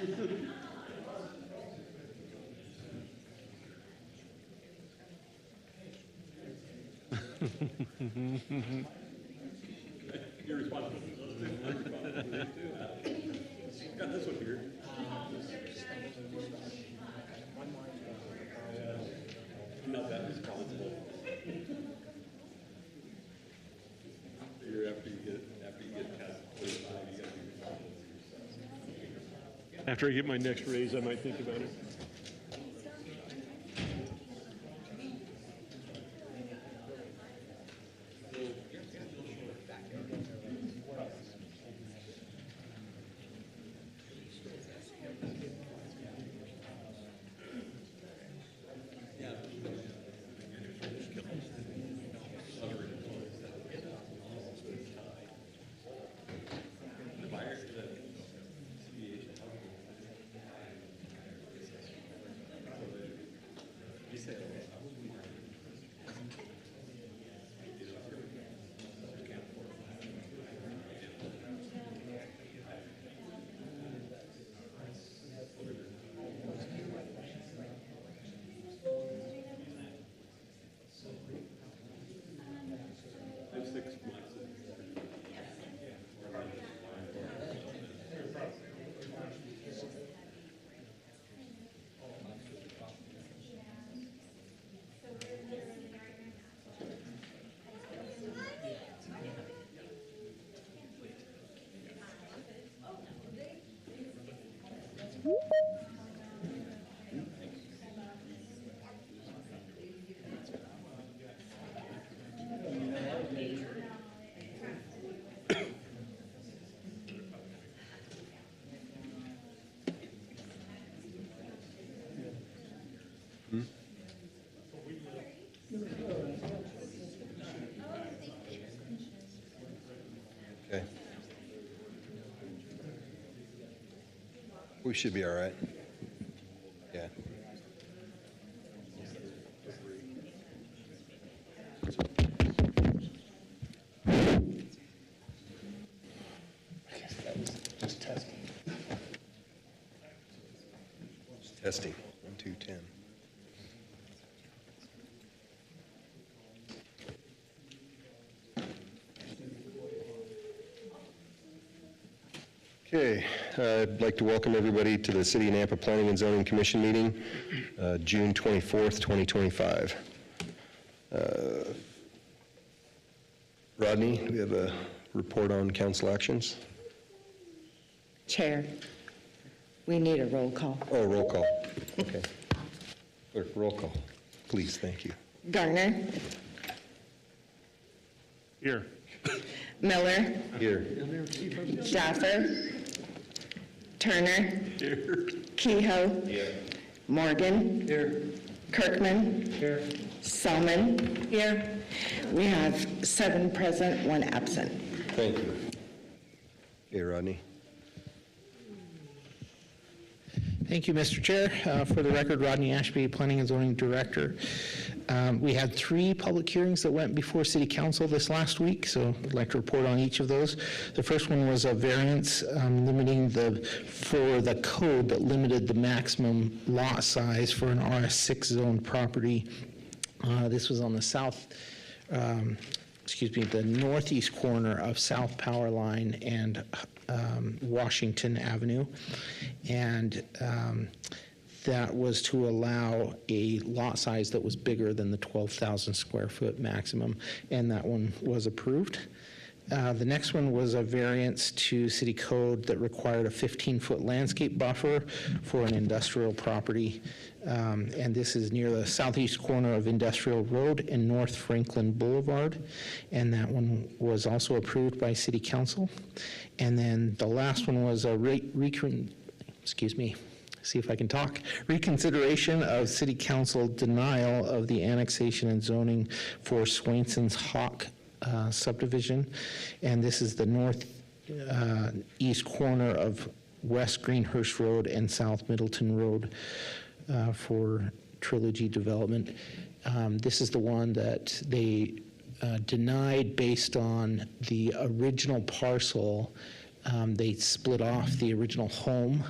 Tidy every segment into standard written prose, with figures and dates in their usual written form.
You're responsible. Got this one here. I'm not that responsible. After you get past 25, you gotta be responsible for yourself. After I get my next raise, I might think about it. Okay. We should be all right. Yeah. Just testing. Testing. 1, 2, 10. Okay, I'd like to welcome everybody to the City of Nampa Planning and Zoning Commission meeting, June 24th, 2025. Rodney, do we have a report on council actions? Chair, we need a roll call. Oh, roll call. Okay. Clerk, roll call, please, thank you. Garner, Here. Miller, Here. Jaffer, Turner, Kehoe, Morgan, Kirkman, Selman. Here. We have 7 present, 1 absent. Thank you. Okay, Rodney. Thank you, Mr. Chair. For the record, Rodney Ashby, Planning and Zoning Director. We had 3 public hearings that went before City Council this last week, so I'd like to report on each of those. The first one was a variance limiting for the code that limited the maximum lot size for an RS6 zone property. This was on the the northeast corner of South Power Line and Washington Avenue. And that was to allow a lot size that was bigger than the 12,000 square foot maximum, and that one was approved. The next one was a variance to city code that required a 15-foot landscape buffer for an industrial property. And this is near the southeast corner of Industrial Road and North Franklin Boulevard. And that one was also approved by City Council. And then the last one was a reconsideration of City Council denial of the annexation and zoning for Swainson's Hawk subdivision. And this is the northeast corner of West Greenhurst Road and South Middleton Road for Trilogy Development. This is the one that they denied based on the original parcel They split off the original home,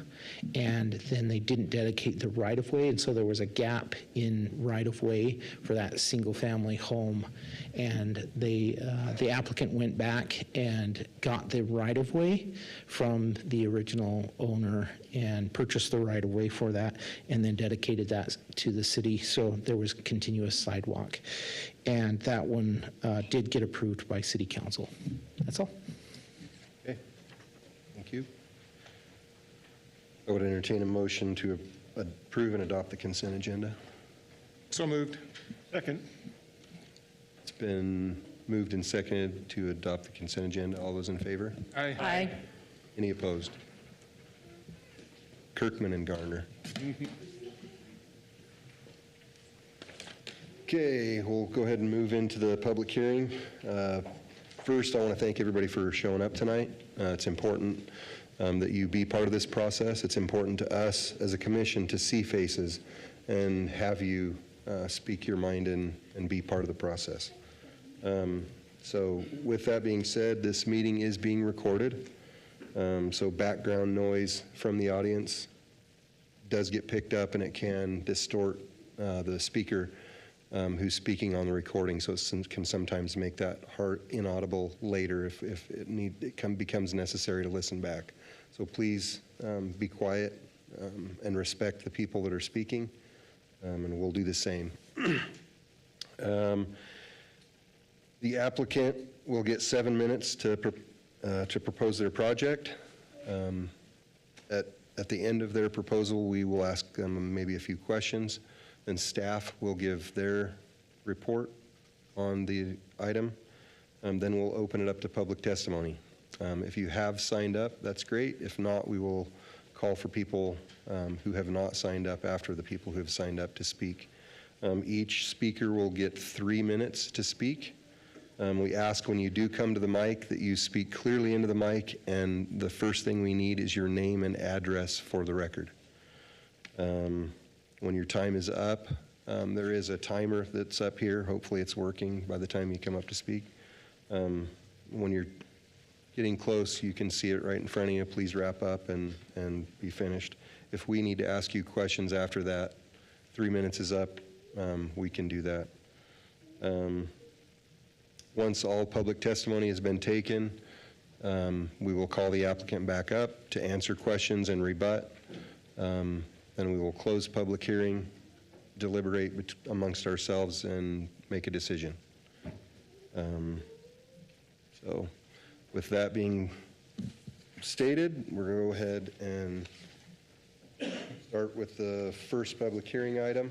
and then they didn't dedicate the right-of-way, and so there was a gap in right-of-way for that single-family home. And the applicant went back and got the right-of-way from the original owner and purchased the right-of-way for that, and then dedicated that to the city, so there was continuous sidewalk. And that one did get approved by city council. That's all. Okay, thank you. I would entertain a motion to approve and adopt the consent agenda. So moved. Second. It's been moved and seconded to adopt the consent agenda. All those in favor? Aye. Aye. Any opposed? Kirkman and Garner. Okay, we'll go ahead and move into the public hearing. First, I want to thank everybody for showing up tonight. It's important that you be part of this process. It's important to us as a commission to see faces and have you speak your mind and be part of the process. So with that being said, this meeting is being recorded. So background noise from the audience does get picked up, and it can distort the speaker who's speaking on the recording, so it can sometimes make that inaudible later if it becomes necessary to listen back. So please be quiet and respect the people that are speaking, and we'll do the same. The applicant will get 7 minutes to propose their project. At the end of their proposal, we will ask them maybe a few questions. Then staff will give their report on the item. Then we'll open it up to public testimony. If you have signed up, that's great. If not, we will call for people who have not signed up after the people who have signed up to speak. Each speaker will get 3 minutes to speak. We ask when you do come to the mic that you speak clearly into the mic, and the first thing we need is your name and address for the record. When your time is up, there is a timer that's up here. Hopefully it's working by the time you come up to speak. When you're getting close, you can see it right in front of you. Please wrap up and be finished. If we need to ask you questions after that, 3 minutes is up, we can do that. Once all public testimony has been taken, we will call the applicant back up to answer questions and rebut. Then we will close public hearing, deliberate amongst ourselves, and make a decision. So with that being stated, we're going to go ahead and start with the first public hearing item,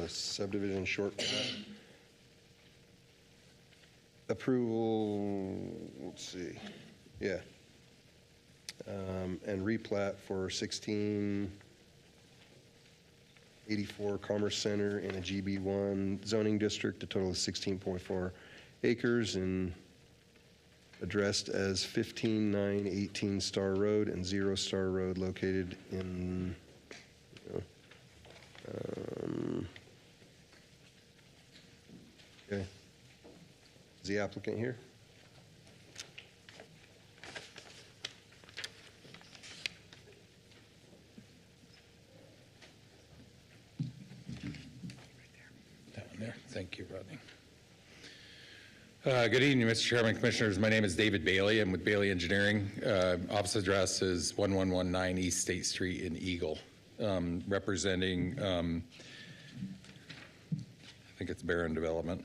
subdivision short plat. Approval, let's see, yeah. And replat for 1684 Commerce Center in a GB1 zoning district, a total of 16.4 acres, and addressed as 15918 Star Road and 0 Star Road, located in okay. Is the applicant here? That one there. Thank you, Rodney. Good evening, Mr. Chairman, Commissioners. My name is David Bailey. I'm with Bailey Engineering. Office address is 1119 East State Street in Eagle, representing, I think it's Barron Development.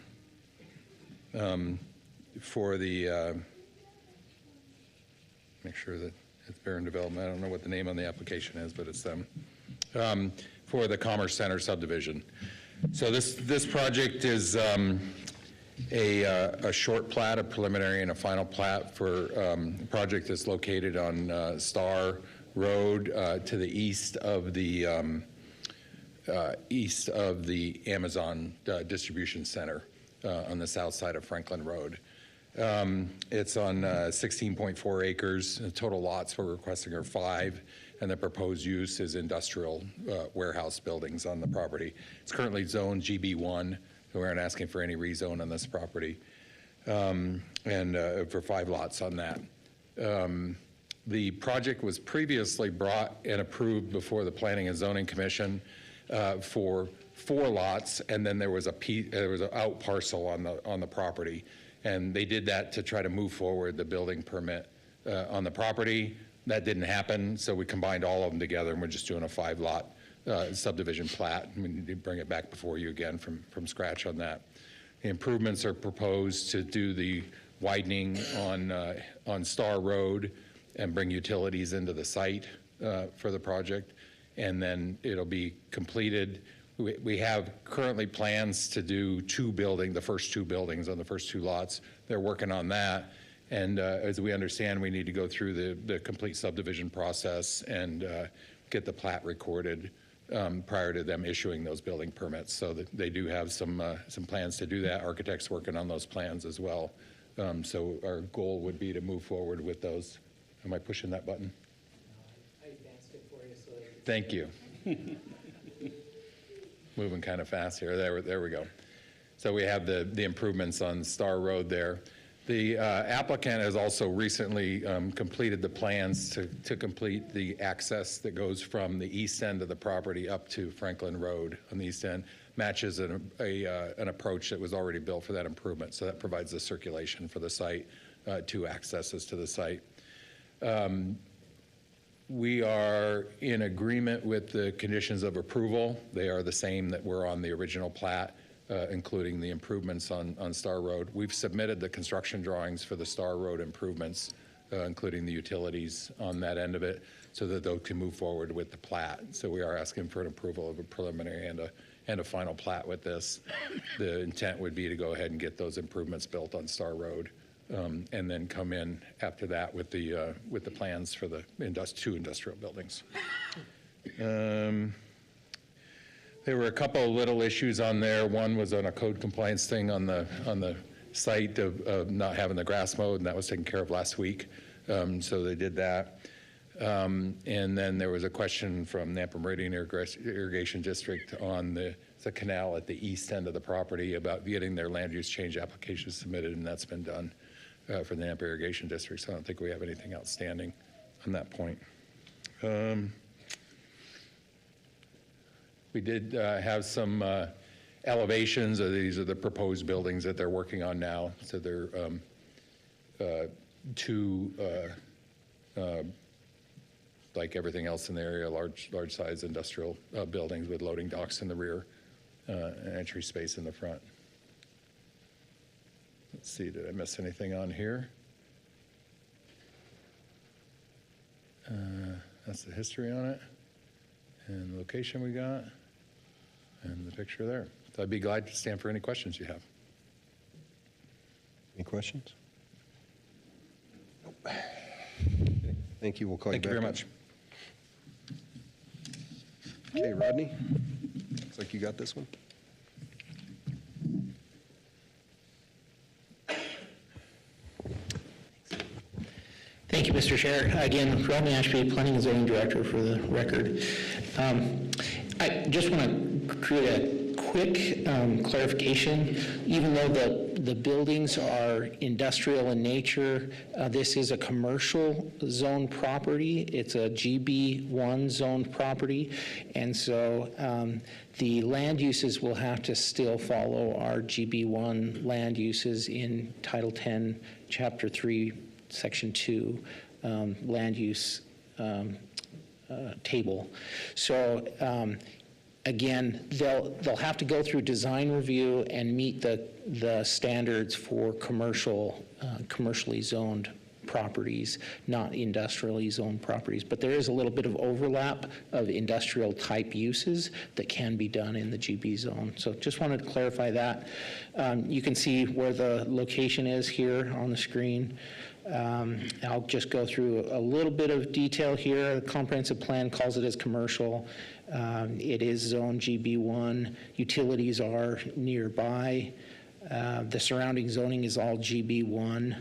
For the, make sure that it's Barron Development. I don't know what the name on the application is, but it's them. For the Commerce Center subdivision. So this project is a short plat, a preliminary and a final plat for a project that's located on Star Road to the east of the Amazon distribution center on the south side of Franklin Road. It's on 16.4 acres. The total lots we're requesting are 5, and the proposed use is industrial warehouse buildings on the property. It's currently zoned GB1, so we aren't asking for any rezone on this property, and for 5 lots on that. The project was previously brought and approved before the Planning and Zoning Commission for 4 lots, and then there was an out parcel on the property. And they did that to try to move forward the building permit on the property. That didn't happen, so we combined all of them together, and we're just doing a 5-lot subdivision plat. We need to bring it back before you again from scratch on that. The improvements are proposed to do the widening on Star Road and bring utilities into the site for the project, and then it'll be completed. We have currently plans to do the first 2 buildings on the first 2 lots. They're working on that, and as we understand, we need to go through the complete subdivision process and get the plat recorded prior to them issuing those building permits. So that they do have some plans to do that. Architects working on those plans as well. So our goal would be to move forward with those. Am I pushing that button? I advanced it for you so that Thank you. Moving kind of fast here. There we go. So we have the improvements on Star Road there. The applicant has also recently completed the plans to complete the access that goes from the east end of the property up to Franklin Road on the east end. Matches an approach that was already built for that improvement. So that provides the circulation for the site, 2 accesses to the site. We are in agreement with the conditions of approval. They are the same that were on the original plat, including the improvements on Star Road. We've submitted the construction drawings for the Star Road improvements, including the utilities on that end of it, so that they can move forward with the plat. So we are asking for an approval of a preliminary and a final plat with this. The intent would be to go ahead and get those improvements built on Star Road. And then come in after that with the plans for the 2 industrial buildings. There were a couple of little issues on there. One was on a code compliance thing on the site of not having the grass mowed, and that was taken care of last week. So they did that. And then there was a question from Nampa Meridian Irrigation District on the canal at the east end of the property about getting their land use change application submitted, and that's been done for the Nampa Irrigation District, so I don't think we have anything outstanding on that point. We did have some elevations. These are the proposed buildings that they're working on now. So they're 2, like everything else in the area, large size industrial buildings with loading docks in the rear, and entry space in the front. Let's see, did I miss anything on here? That's the history on it, and the location we got, and the picture there. So I'd be glad to stand for any questions you have. Any questions? Thank you. We'll call Thank you you back. very much. Okay, Rodney, looks like you got this one. Thank you, Mr. Chair. Again, Rodney Ashby, Planning and Zoning Director for the record. I just want to create a quick clarification. Even though the buildings are industrial in nature, this is a commercial zone property. It's a GB1 zoned property. And so the land uses will have to still follow our GB1 land uses in Title 10, Chapter 3, Section 2, land use table. So again, they'll have to go through design review and meet the standards for commercially zoned properties, not industrially zoned properties. But there is a little bit of overlap of industrial type uses that can be done in the GB zone. So just wanted to clarify that. You can see where the location is here on the screen. I'll just go through a little bit of detail here. The comprehensive plan calls it as commercial. It is zone GB1. Utilities are nearby. The surrounding zoning is all GB1.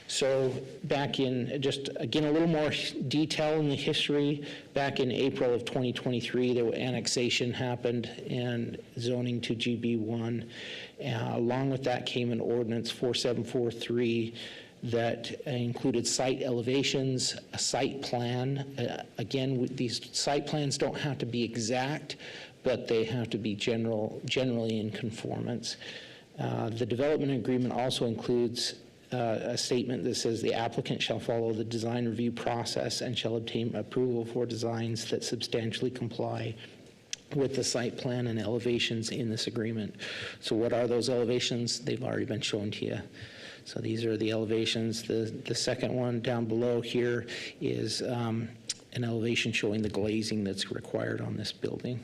So back in, just again, a little more detail in the history. Back in April of 2023, the annexation happened and zoning to GB1. Along with that came an ordinance 4743 that included site elevations, a site plan. Again, these site plans don't have to be exact, but they have to be generally in conformance. The development agreement also includes a statement that says the applicant shall follow the design review process and shall obtain approval for designs that substantially comply with the site plan and elevations in this agreement. So what are those elevations? They've already been shown to you. So these are the elevations. The second one down below here is an elevation showing the glazing that's required on this building.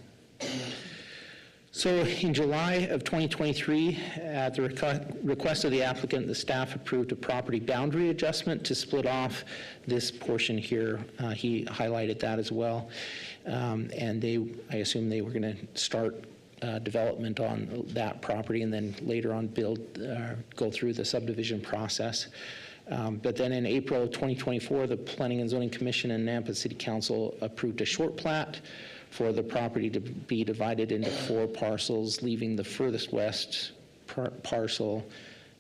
So in July of 2023, at the request of the applicant, the staff approved a property boundary adjustment to split off this portion here. He highlighted that as well. And I assume they were going to start development on that property and then later on go through the subdivision process. But then in April of 2024, the Planning and Zoning Commission and Nampa City Council approved a short plat for the property to be divided into 4 parcels, leaving the furthest west parcel,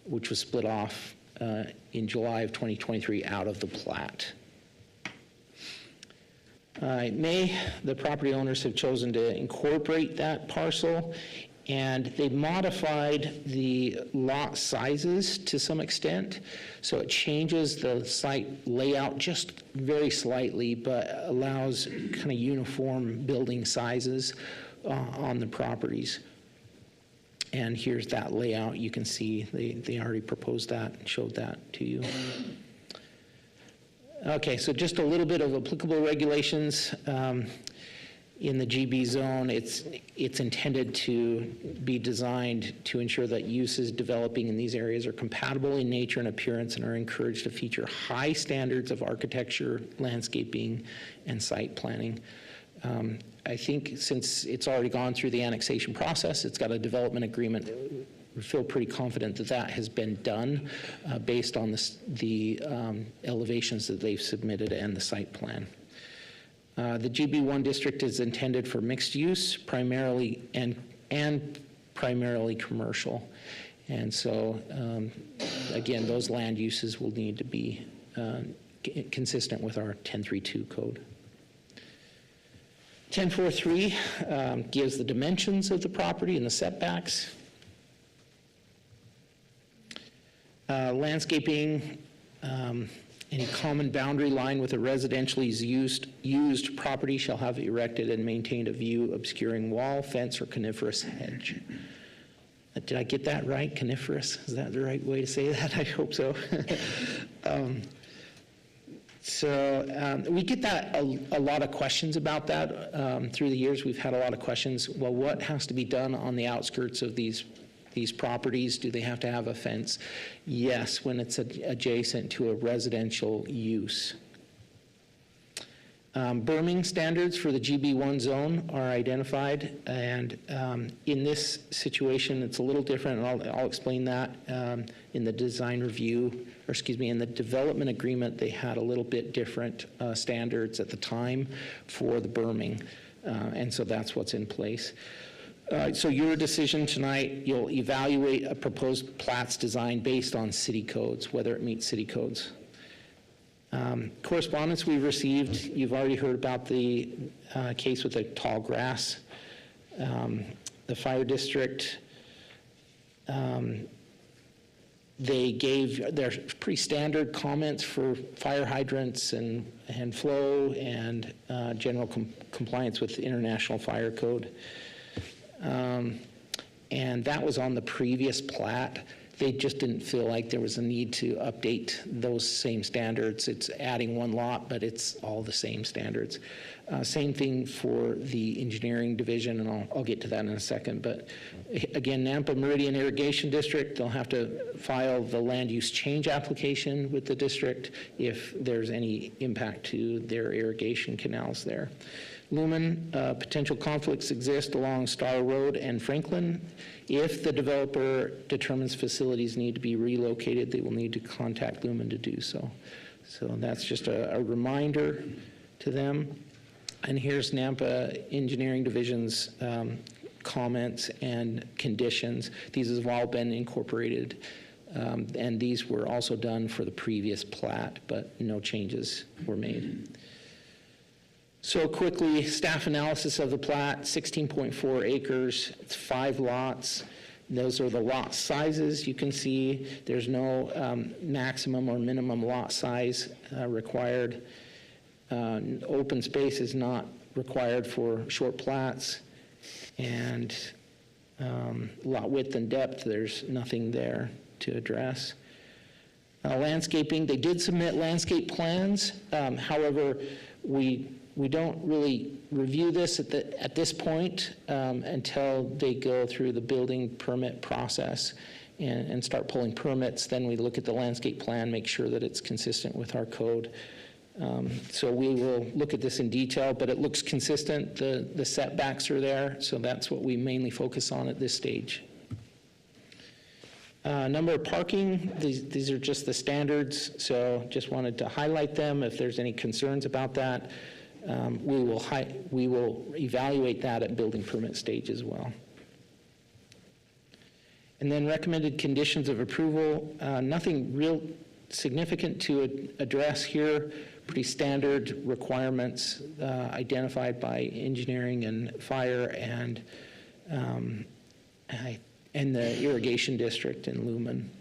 which was split off in July of 2023, out of the plat. In May, the property owners have chosen to incorporate that parcel, and they modified the lot sizes to some extent. So it changes the site layout just very slightly, but allows kind of uniform building sizes on the properties. And here's that layout. You can see they already proposed that and showed that to you. Okay, so just a little bit of applicable regulations. In the GB zone, it's intended to be designed to ensure that uses developing in these areas are compatible in nature and appearance and are encouraged to feature high standards of architecture, landscaping, and site planning. I think since it's already gone through the annexation process, it's got a development agreement. We feel pretty confident that that has been done based on the elevations that they've submitted and the site plan. The GB1 district is intended for mixed use, primarily and primarily commercial. And so, again, those land uses will need to be consistent with our 1032 code. 1043 gives the dimensions of the property and the setbacks. Landscaping, any common boundary line with a residentially used property shall have erected and maintained a view obscuring wall, fence, or coniferous hedge. Did I get that right? Coniferous? Is that the right way to say that? I hope so. We get that a lot of questions about that through the years. We've had a lot of questions. Well, what has to be done on the outskirts of these properties? Do they have to have a fence? Yes, when it's adjacent to a residential use. Berming standards for the GB1 zone are identified, and in this situation, it's a little different, and I'll explain that. In the design review, or excuse me, in the development agreement, they had a little bit different standards at the time for the berming, and so that's what's in place. So your decision tonight, you'll evaluate a proposed plat's design based on city codes, whether it meets city codes. Correspondence we've received, you've already heard about the case with the tall grass. The fire district, they gave their pretty standard comments for fire hydrants and flow and general compliance with the International Fire Code. And that was on the previous plat. They just didn't feel like there was a need to update those same standards. It's adding one lot, but it's all the same standards. Same thing for the engineering division, and I'll get to that in a second. But again, Nampa Meridian Irrigation District, they'll have to file the land use change application with the district if there's any impact to their irrigation canals there. Lumen, potential conflicts exist along Star Road and Franklin. If the developer determines facilities need to be relocated, they will need to contact Lumen to do so. So that's just a reminder to them. And here's Nampa Engineering Division's comments and conditions. These have all been incorporated And these were also done for the previous plat, but no changes were made. So quickly, staff analysis of the plat, 16.4 acres, it's 5 lots. Those are the lot sizes. You can see there's no maximum or minimum lot size required. Open space is not required for short plats. And lot width and depth, there's nothing there to address. Landscaping, they did submit landscape plans. However, we don't really review this at this point until they go through the building permit process and start pulling permits. Then we look at the landscape plan, make sure that it's consistent with our code. So we will look at this in detail, but it looks consistent. The setbacks are there, so that's what we mainly focus on at this stage. Number of parking, these are just the standards, so just wanted to highlight them. If there's any concerns about that, we will evaluate that at building permit stage as well. And then recommended conditions of approval, nothing real significant to address here. Pretty standard requirements identified by engineering and fire and the irrigation district in Lumen.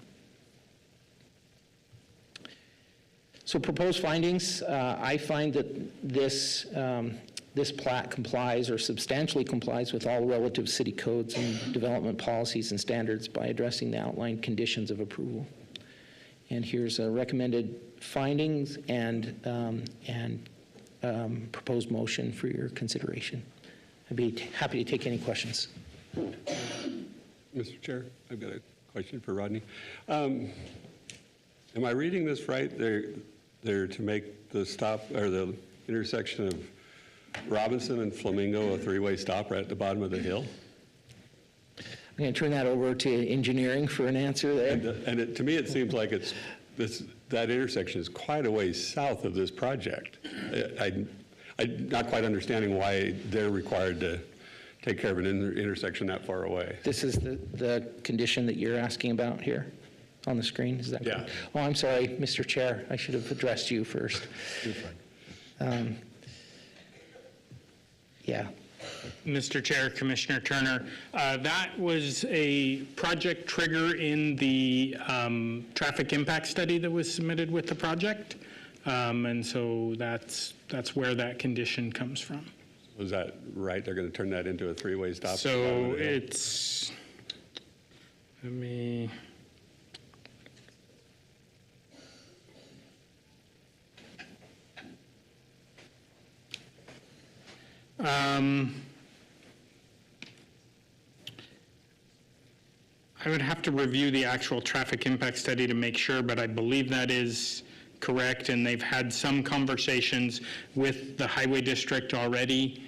So proposed findings, I find that this plat complies or substantially complies with all relative city codes and development policies and standards by addressing the outlined conditions of approval. And here's a recommended findings and proposed motion for your consideration. I'd be happy to take any questions. Mr. Chair, I've got a question for Rodney. Am I reading this right? They're to make the stop or the intersection of Robinson and Flamingo a three-way stop right at the bottom of the hill? I'm going to turn that over to engineering for an answer there. And to me, it seems like that intersection is quite a ways south of this project. I'm not quite understanding why they're required to take care of an intersection that far away. This is the condition that you're asking about here on the screen, is that correct? Yeah. Oh, I'm sorry, Mr. Chair, I should have addressed you first. Yeah. Mr. Chair, Commissioner Turner, that was a project trigger in the traffic impact study that was submitted with the project. And so that's where that condition comes from. Was that right? They're going to turn that into a three-way stop? So it's, let me, I would have to review the actual traffic impact study to make sure, but I believe that is correct, and they've had some conversations with the highway district already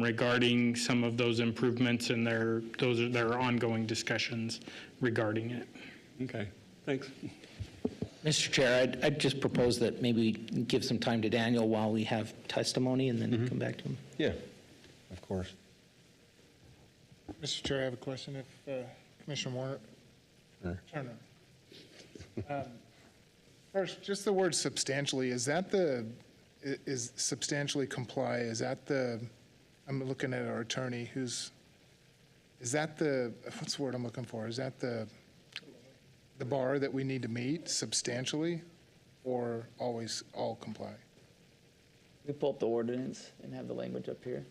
regarding some of those improvements, and there are ongoing discussions regarding it. Okay, thanks. Mr. Chair, I'd just propose that maybe give some time to Daniel while we have testimony and then come back to him. Yeah, of course. Mr. Chair, I have a question. If Commissioner Warner, Turner. First, just the word substantially, is substantially comply, is that I'm looking at our attorney is that what's the word I'm looking for? Is that the bar that we need to meet substantially or always all comply? We pull up the ordinance and have the language up here.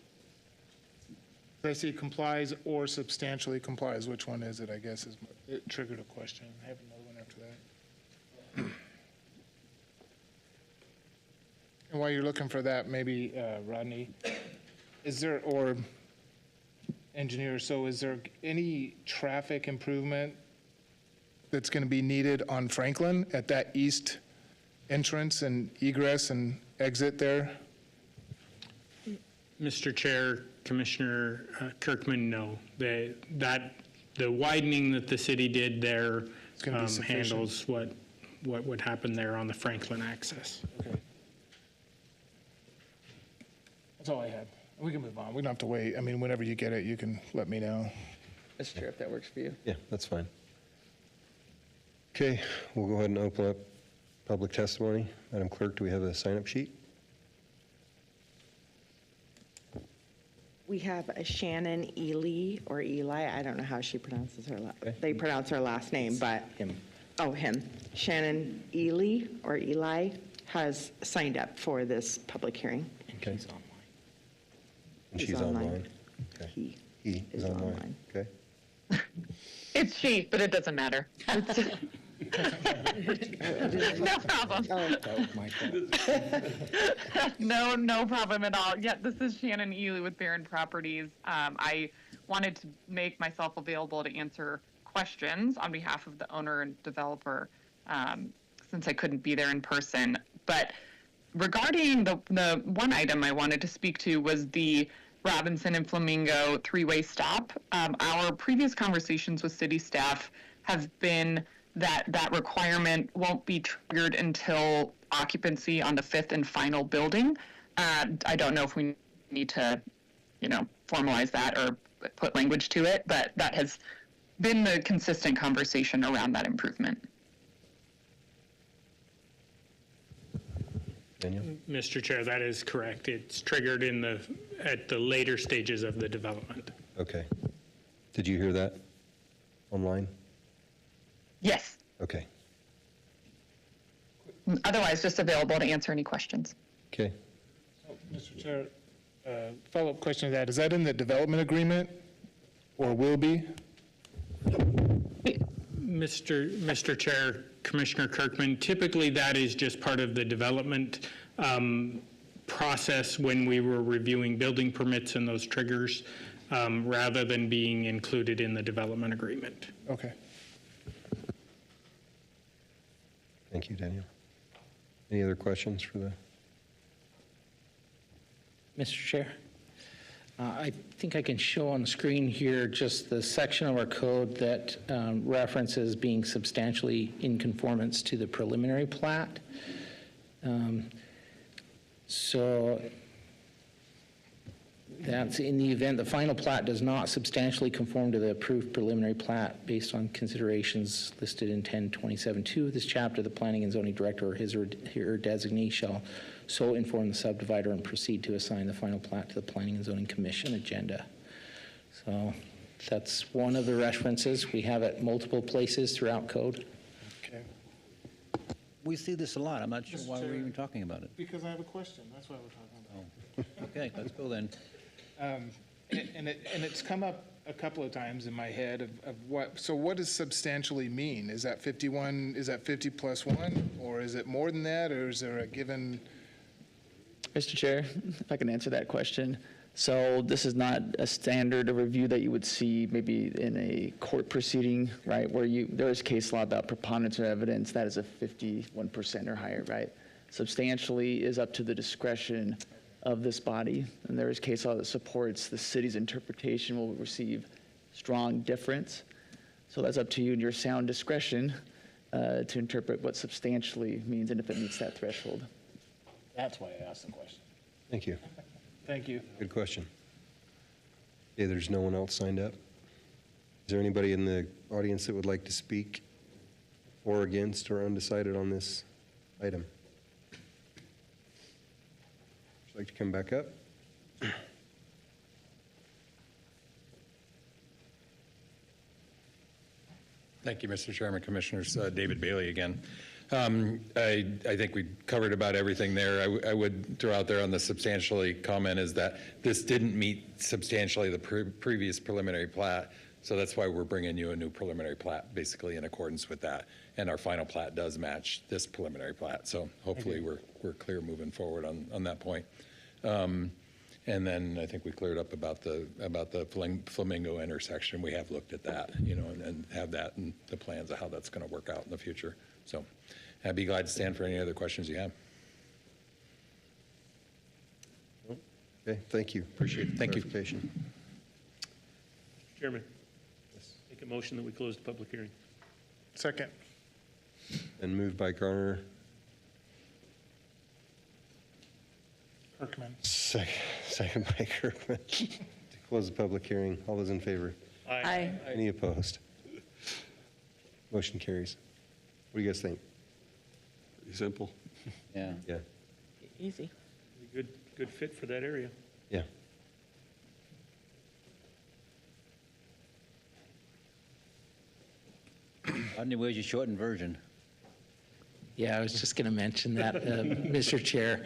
I see complies or substantially complies. Which one is it, I guess, it triggered a question. I have another one after that. And while you're looking for that, maybe, Rodney, or engineer, so is there any traffic improvement that's going to be needed on Franklin at that east entrance and egress and exit there? Mr. Chair, Commissioner Kirkman, no. The widening that the city did there gonna be sufficient. handles what would happen there on the Franklin access. Okay. That's all I had. We can move on. We don't have to wait. I mean, whenever you get it, you can let me know. Mr. Chair, if that works for you. Yeah, that's fine. Okay, we'll go ahead and open up public testimony. Madam Clerk, do we have a sign-up sheet? We have a Shannon Ely, or Eli, I don't know how she pronounces her, they pronounce her last name, but. Him. Oh, him. Shannon Ely, or Eli, has signed up for this public hearing. Okay. He's online. And He's she's online. online? Okay. He He is online. Okay. It's she, but it doesn't matter. No problem. That was my fault. No problem at all. Yeah, this is Shannon Ely with Barron Properties. I wanted to make myself available to answer questions on behalf of the owner and developer, since I couldn't be there in person. But regarding the one item I wanted to speak to was the Robinson and Flamingo three-way stop. Our previous conversations with city staff have been that requirement won't be triggered until occupancy on the fifth and final building. I don't know if we need to, formalize that or put language to it, but that has been the consistent conversation around that improvement. Daniel? Mr. Chair, that is correct. It's triggered at the later stages of the development. Okay. Did you hear that online? Yes. Okay. Otherwise, just available to answer any questions. Okay. Mr. Chair, follow-up question to that, is that in the development agreement or will be? Mr. Chair, Commissioner Kirkman, typically that is just part of the development process when we were reviewing building permits and those triggers, rather than being included in the development agreement. Okay. Thank you, Daniel. Any other questions for the? Mr. Chair, I think I can show on the screen here just the section of our code that references being substantially in conformance to the preliminary plat. So that's in the event the final plat does not substantially conform to the approved preliminary plat based on considerations listed in 1027.2 of this chapter, the planning and zoning director or his or her designee shall so inform the subdivider and proceed to assign the final plat to the Planning and Zoning Commission agenda. So that's one of the references. We have it multiple places throughout code. Okay. We see this a lot. I'm not sure Mr. why we're Chair. even talking about it. Because I have a question, that's why we're talking about it. Okay, let's go then. And it's come up a couple of times in my head of what, so what does substantially mean? Is that 51, is that 50 plus 1? Or is it more than that, or is there a given? Mr. Chair, if I can answer that question. So this is not a standard of review that you would see maybe in a court proceeding, right? Where there is case law about preponderance of evidence, that is a 51% or higher, right? Substantially is up to the discretion of this body, and there is case law that supports the city's interpretation will receive strong difference. So that's up to you and your sound discretion to interpret what substantially means and if it meets that threshold. That's why I asked the question. Thank you. Thank you. Good question. Okay, there's no one else signed up. Is there anybody in the audience that would like to speak or against or undecided on this item? Would you like to come back up? Thank you, Mr. Chairman, Commissioners. David Bailey again. I think we covered about everything there. I would throw out there on the substantially comment is that this didn't meet substantially the previous preliminary plat, so that's why we're bringing you a new preliminary plat, basically in accordance with that. And our final plat does match this preliminary plat, so hopefully we're clear moving forward on that point. And then I think we cleared up about the Flamingo intersection. We have looked at that, and have that in the plans of how that's going to work out in the future. So I'd be glad to stand for any other questions you have. Okay, thank you. Appreciate the Thank you. clarification. Chairman, make a motion that we close the public hearing. Second. And moved by Garner, Kirkman. second by Kirkman, to close the public hearing. All those in favor? Aye. Any opposed? Motion carries. What do you guys think? Pretty simple. Yeah. Yeah. Easy. Good fit for that area. Yeah. Rodney, where's your shortened version? Yeah, I was just going to mention that, Mr. Chair.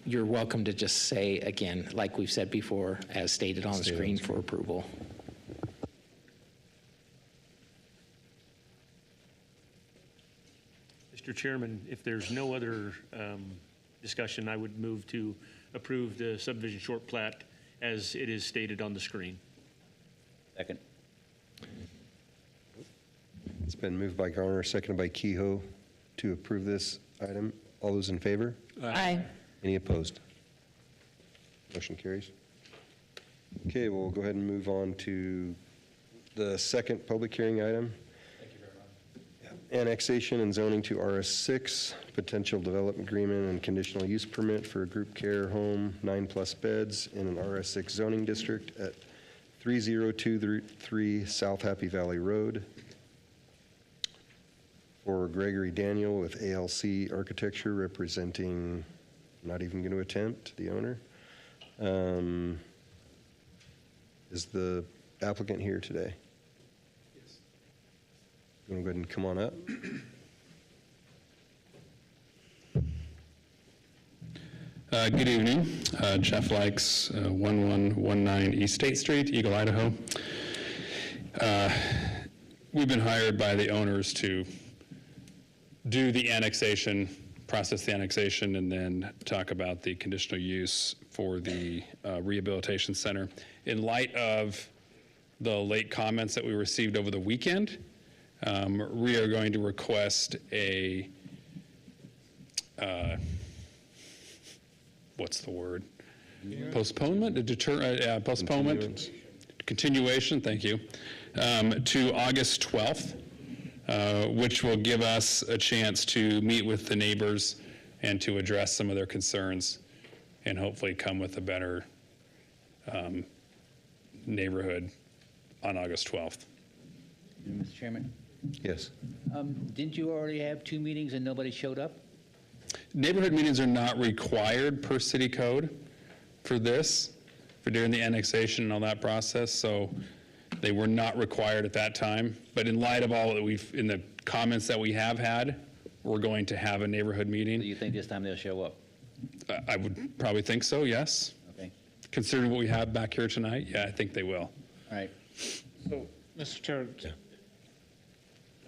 You're welcome to just say again, like we've said before, as stated on the screen for approval. Mr. Chairman, if there's no other discussion, I would move to approve the subdivision short plat as it is stated on the screen. Second. It's been moved by Garner, seconded by Kehoe to approve this item. All those in favor? Aye. Any opposed? Motion carries. Okay, we'll go ahead and move on to the second public hearing item. Annexation and zoning to RS6, potential development agreement and conditional use permit for a group care home, 9+ beds in an RS6 zoning district at 3023 South Happy Valley Road. For Gregory Daniel with ALC Architecture representing, not even going to attempt, the owner. Is the applicant here today? You want to go ahead and come on up? Good evening. Jeff Likes, 1119 East State Street, Eagle, Idaho. We've been hired by the owners to do the annexation, process the annexation, and then talk about the conditional use for the rehabilitation center. In light of the late comments that we received over the weekend, we are going to request a, what's the word? Postponement, postponement? Continuation, thank you, to August 12th, which will give us a chance to meet with the neighbors and to address some of their concerns and hopefully come with a better neighborhood on August 12th. Mr. Chairman, Yes. didn't you already have 2 meetings and nobody showed up? Neighborhood meetings are not required per city code for this, for during the annexation and all that process, so they were not required at that time. But in light of all that we've, in the comments that we have had, we're going to have a neighborhood Do meeting. you think this time they'll show up? I would probably think so, yes. Okay, Considering what we have back here tonight, yeah, I think they will. all right. So, Mr. Chair,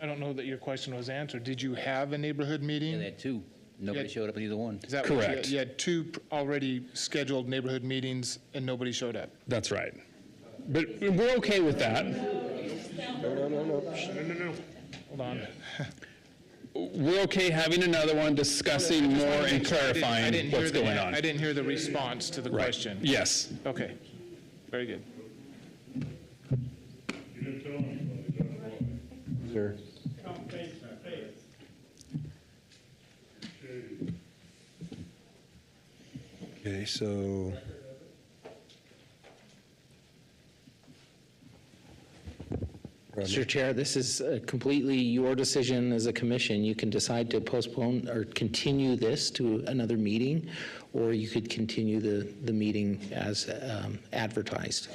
I don't know that your question was answered. Did you have a neighborhood Yeah, meeting? they had 2. Nobody Yeah. showed up at either one. Is that what you- Correct. You had two already scheduled neighborhood meetings and nobody showed up? That's right. But we're okay with that. Hold on. We're okay having another one, discussing more and I didn't clarifying hear what's the- going on. I didn't hear the response to the Right. question. Yes. Okay, very good. Sir? Okay, so Mr. Chair, this is completely your decision as a commission. You can decide to postpone or continue this to another meeting, or you could continue the meeting as advertised.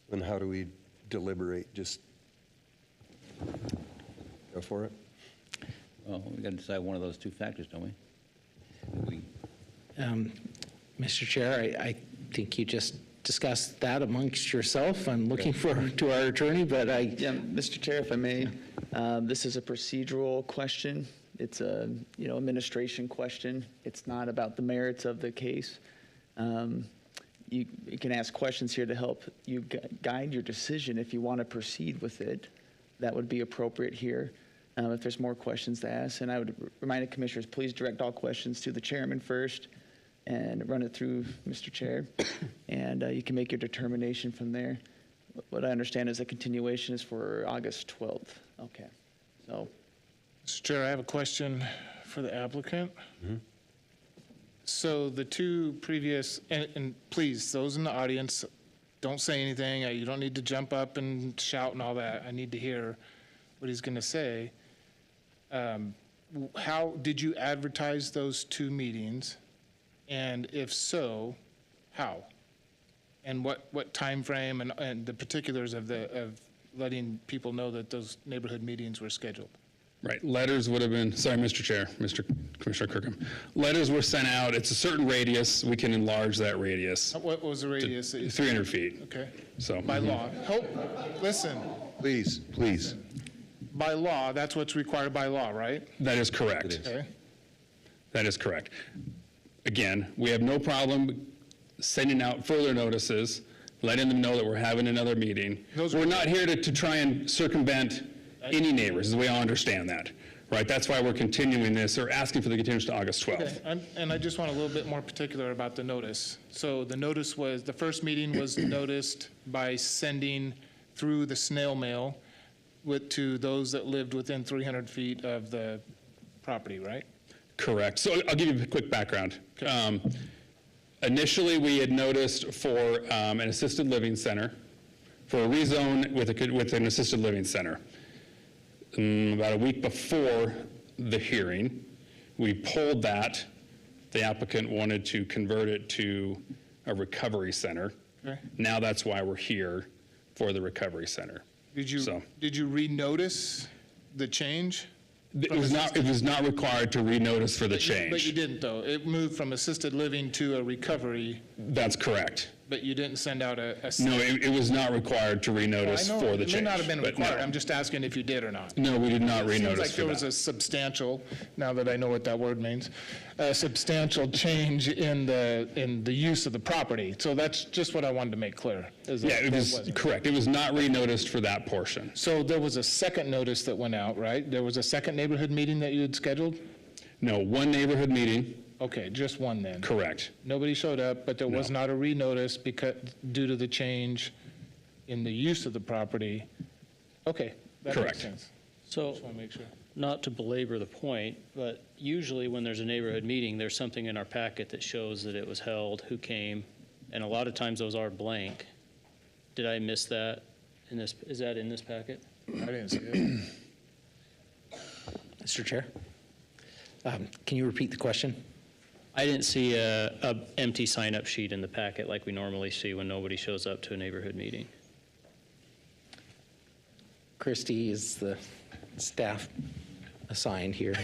then how do we deliberate? Just go for it? Well, we got to decide one of those 2 factors, don't we? Mr. Chair, I think you just discussed that amongst yourself. I'm looking forward to our attorney, but Yeah, Mr. Chair, if I may, this is a procedural question. It's a, administration question. It's not about the merits of the case. You can ask questions here to help you guide your decision if you want to proceed with it. That would be appropriate here. If there's more questions to ask, and I would remind the commissioners, please direct all questions to the chairman first and run it through Mr. Chair, and you can make your determination from there. What I understand is a continuation is for August 12th. Okay, so. Mr. Chair, I have a question for the applicant. So the two previous, and please, those in the audience, don't say anything. You don't need to jump up and shout and all that. I need to hear what he's going to say. How did you advertise those two meetings? And if so, how? And what time frame and the particulars of letting people know that those neighborhood meetings were scheduled? Right, letters would have been, sorry, Mr. Chair, Mr. Commissioner Kirkham. Letters were sent out, it's a certain radius, we can enlarge that radius. What was the radius? 300 feet. Okay. So. By law. Listen, Please, please. by law, that's what's required by law, right? That is correct. Okay. That is correct. Again, we have no problem sending out further notices, letting them know that we're having another meeting. We're not here to try and circumvent any neighbors, we all understand that, right? That's why we're continuing this, or asking for the continuance to August 12th. Okay, and I just want a little bit more particular about the notice. So the notice was, the first meeting was noticed by sending through the snail mail to those that lived within 300 feet of the property, right? Correct. So I'll give you a quick background. Initially, we had noticed for an assisted living center, for a rezone with an assisted living center. About a week before the hearing, we pulled that. The applicant wanted to convert it to a recovery center. Okay. Now that's why we're here for the recovery center. Did you So- renotice the change? It was not required to renotice for the change. But you didn't, though. It moved from assisted living to a recovery, That's correct. but you didn't send out a. No, it was not required to renotice I know for the change. it may not have been but no. required. I'm just asking if you did or not. No, we did not Seems renotice like for there was that. a substantial, now that I know what that word means, a substantial change in the use of the property. So that's just what I wanted to make clear. is that Yeah, it that was wasn't. correct. It was not renoticed for that portion. So there was a second notice that went out, right? There was a second neighborhood meeting that you had scheduled? No, one neighborhood meeting, Okay, just one then. correct. Nobody showed up, but there was No. not a renotice due to the change in the use of the property. Okay, that makes Correct. sense. So, Just want to make sure. not to belabor the point, but usually when there's a neighborhood meeting, there's something in our packet that shows that it was held, who came, and a lot of times those are blank. Did I miss that in this, is that in this packet? I didn't see it. Mr. Chair, can you repeat the question? I didn't see a empty sign-up sheet in the packet like we normally see when nobody shows up to a neighborhood meeting. Christie is the staff assigned here.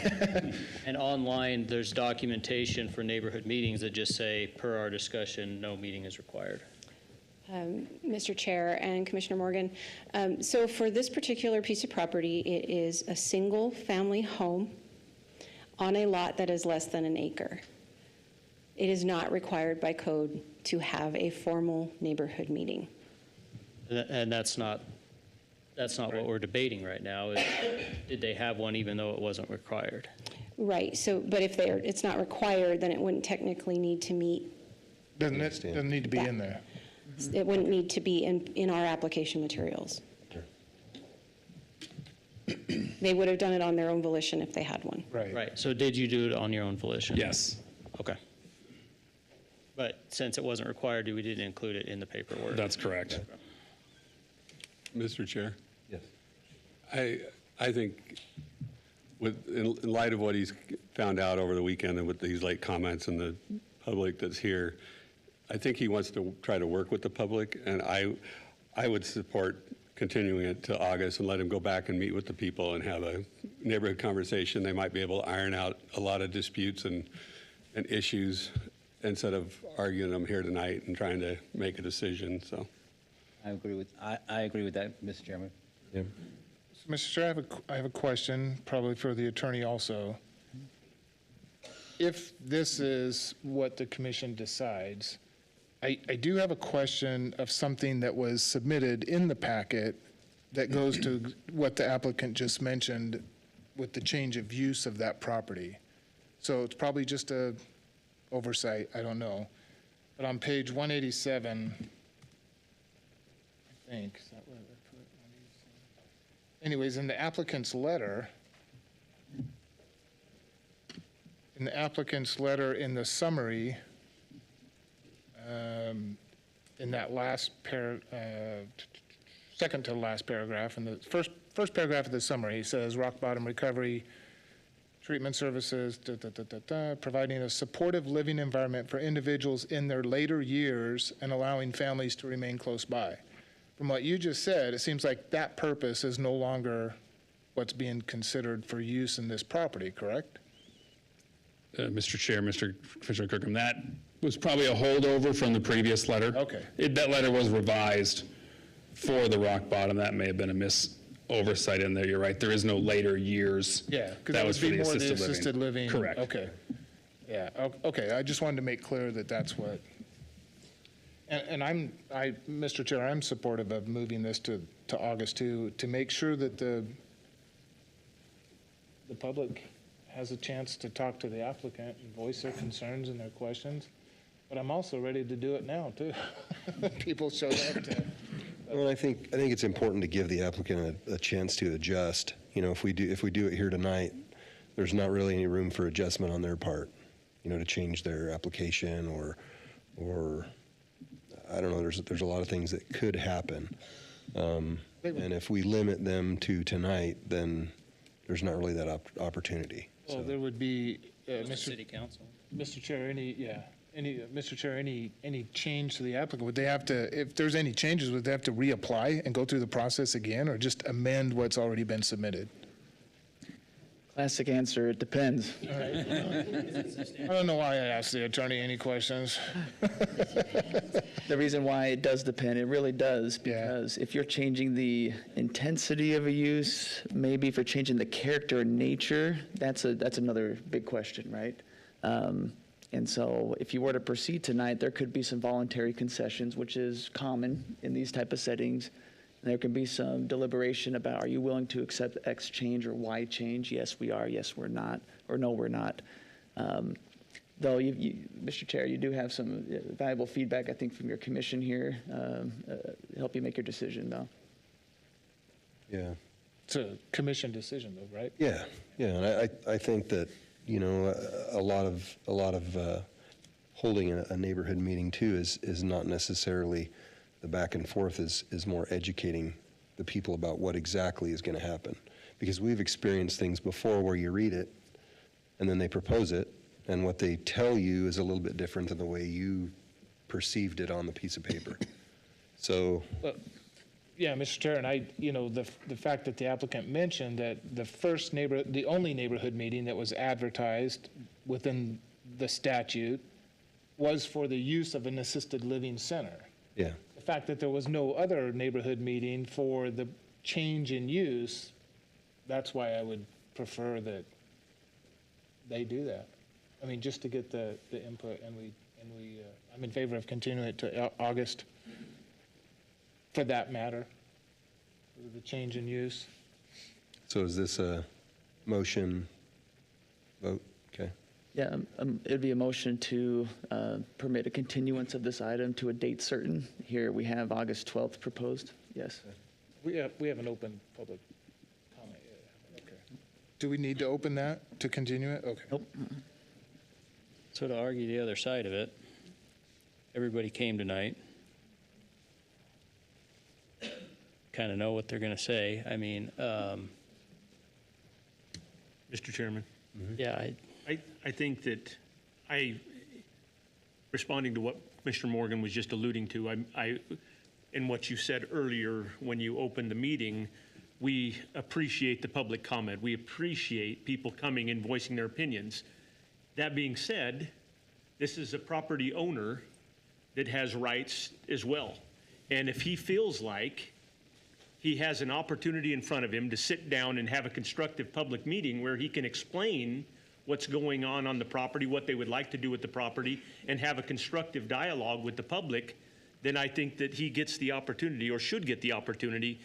And online, there's documentation for neighborhood meetings that just say, per our discussion, no meeting is required. Mr. Chair and Commissioner Morgan. So for this particular piece of property, it is a single-family home on a lot that is less than an acre. It is not required by code to have a formal neighborhood meeting. And that's not what we're debating right now. Is, did they have one even though it wasn't required? Right, so, but if it's not required, then it wouldn't technically need to meet, Doesn't need to be in there. it wouldn't need to be in our application materials. They would have done it on their own volition if they had one. Right. Right, so did you do it on your own volition? Yes, Okay. But since it wasn't required, we didn't include it in the paperwork. that's correct. Mr. Chair? Yes. I think in light of what he's found out over the weekend and with these late comments and the public that's here, I think he wants to try to work with the public, and I would support continuing it to August and let him go back and meet with the people and have a neighborhood conversation. They might be able to iron out a lot of disputes and issues instead of arguing them here tonight and trying to make a decision, so. I agree with that, Mr. Chairman. Yeah. So, Mr. Chair, I have a question, probably for the attorney also. If this is what the commission decides, I do have a question of something that was submitted in the packet that goes to what the applicant just mentioned with the change of use of that property. So it's probably just a oversight, I don't know. But on page 187, I think, is that what I put? 187? Anyways, in the applicant's letter, in the applicant's letter in the summary, in that last second to last paragraph, in the first paragraph of the summary, it says rock bottom recovery, treatment services, providing a supportive living environment for individuals in their later years and allowing families to remain close by. From what you just said, it seems like that purpose is no longer what's being considered for use in this property, correct? Mr. Chair, Mr. Commissioner Kirkham, that was probably a holdover from the previous letter. Okay. That letter was revised for the rock bottom. That may have been a oversight in there. You're right. There is no later years. Yeah, because That that was would for be the more the assisted assisted living. Correct. Okay. Yeah, okay, I just wanted to make clear that that's what, and Mr. Chair, I'm supportive of moving this to August 2, to make sure that the public has a chance to talk to the applicant and voice their concerns and their questions. But I'm also ready to do it now, too. People show up to. Well, I think it's important to give the applicant a chance to adjust. You know, if we do it here tonight, there's not really any room for adjustment on their part, you know, to change their application or I don't know, there's a lot of things that could happen. And if we limit them to tonight, then there's not really that opportunity. Well, there would be, City Council. Mr. Chair, Mr. Chair, any change to the applicant, would they have to, if there's any changes, would they have to reapply and go through the process again, or just amend what's already been submitted? Classic answer, it depends. I don't know why I asked the attorney any questions. The reason why it does depend, it really does, Yeah. because if you're changing the intensity of a use, maybe if you're changing the character and nature, that's another big question, right? And so if you were to proceed tonight, there could be some voluntary concessions, which is common in these type of settings. And there can be some deliberation about, are you willing to accept X change or Y change? Yes, we are. Yes, we're not. Or no, we're not. Though, Mr. Chair, you do have some valuable feedback, I think, from your commission here, help you make your decision, though. Yeah. It's a commission decision, though, right? Yeah, and I think that, you know, a lot of holding a neighborhood meeting too is not necessarily the back and forth, is more educating the people about what exactly is going to happen. Because we've experienced things before where you read it and then they propose it, and what they tell you is a little bit different than the way you perceived it on the piece of paper. So. Well, yeah, Mr. Chair, and the fact that the applicant mentioned that the only neighborhood meeting that was advertised within the statute was for the use of an assisted living center. Yeah. The fact that there was no other neighborhood meeting for the change in use, that's why I would prefer that they do that. I mean, just to get the input, and I'm in favor of continuing it to August. For that matter, the change in use. So is this a motion vote? Okay. Yeah, it'd be a motion to permit a continuance of this item to a date certain. Here we have August 12th proposed. Yes. We have an open public comment. Yeah. Okay. Do we need to open that to continue it? Okay. Nope. So to argue the other side of it, everybody came tonight. Kind of know what they're going to say. I mean, Mr. Chairman? yeah, I think that responding to what Mr. Morgan was just alluding to, in what you said earlier when you opened the meeting, we appreciate the public comment. We appreciate people coming and voicing their opinions. That being said, this is a property owner that has rights as well. And if he feels like he has an opportunity in front of him to sit down and have a constructive public meeting where he can explain what's going on the property, what they would like to do with the property, and have a constructive dialogue with the public, then I think that he gets the opportunity, or should get the opportunity,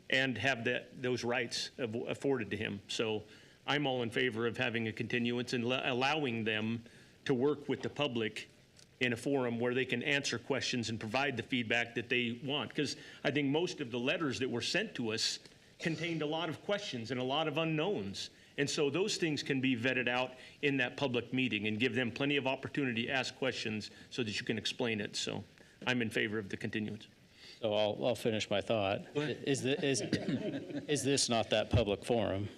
and have those rights afforded to him. So I'm all in favor of having a continuance and allowing them to work with the public in a forum where they can answer questions and provide the feedback that they want. Because I think most of the letters that were sent to us contained a lot of questions and a lot of unknowns. And so those things can be vetted out in that public meeting and give them plenty of opportunity to ask questions so that you can explain it. So I'm in favor of the continuance. So I'll finish my thought. Is this not that public forum?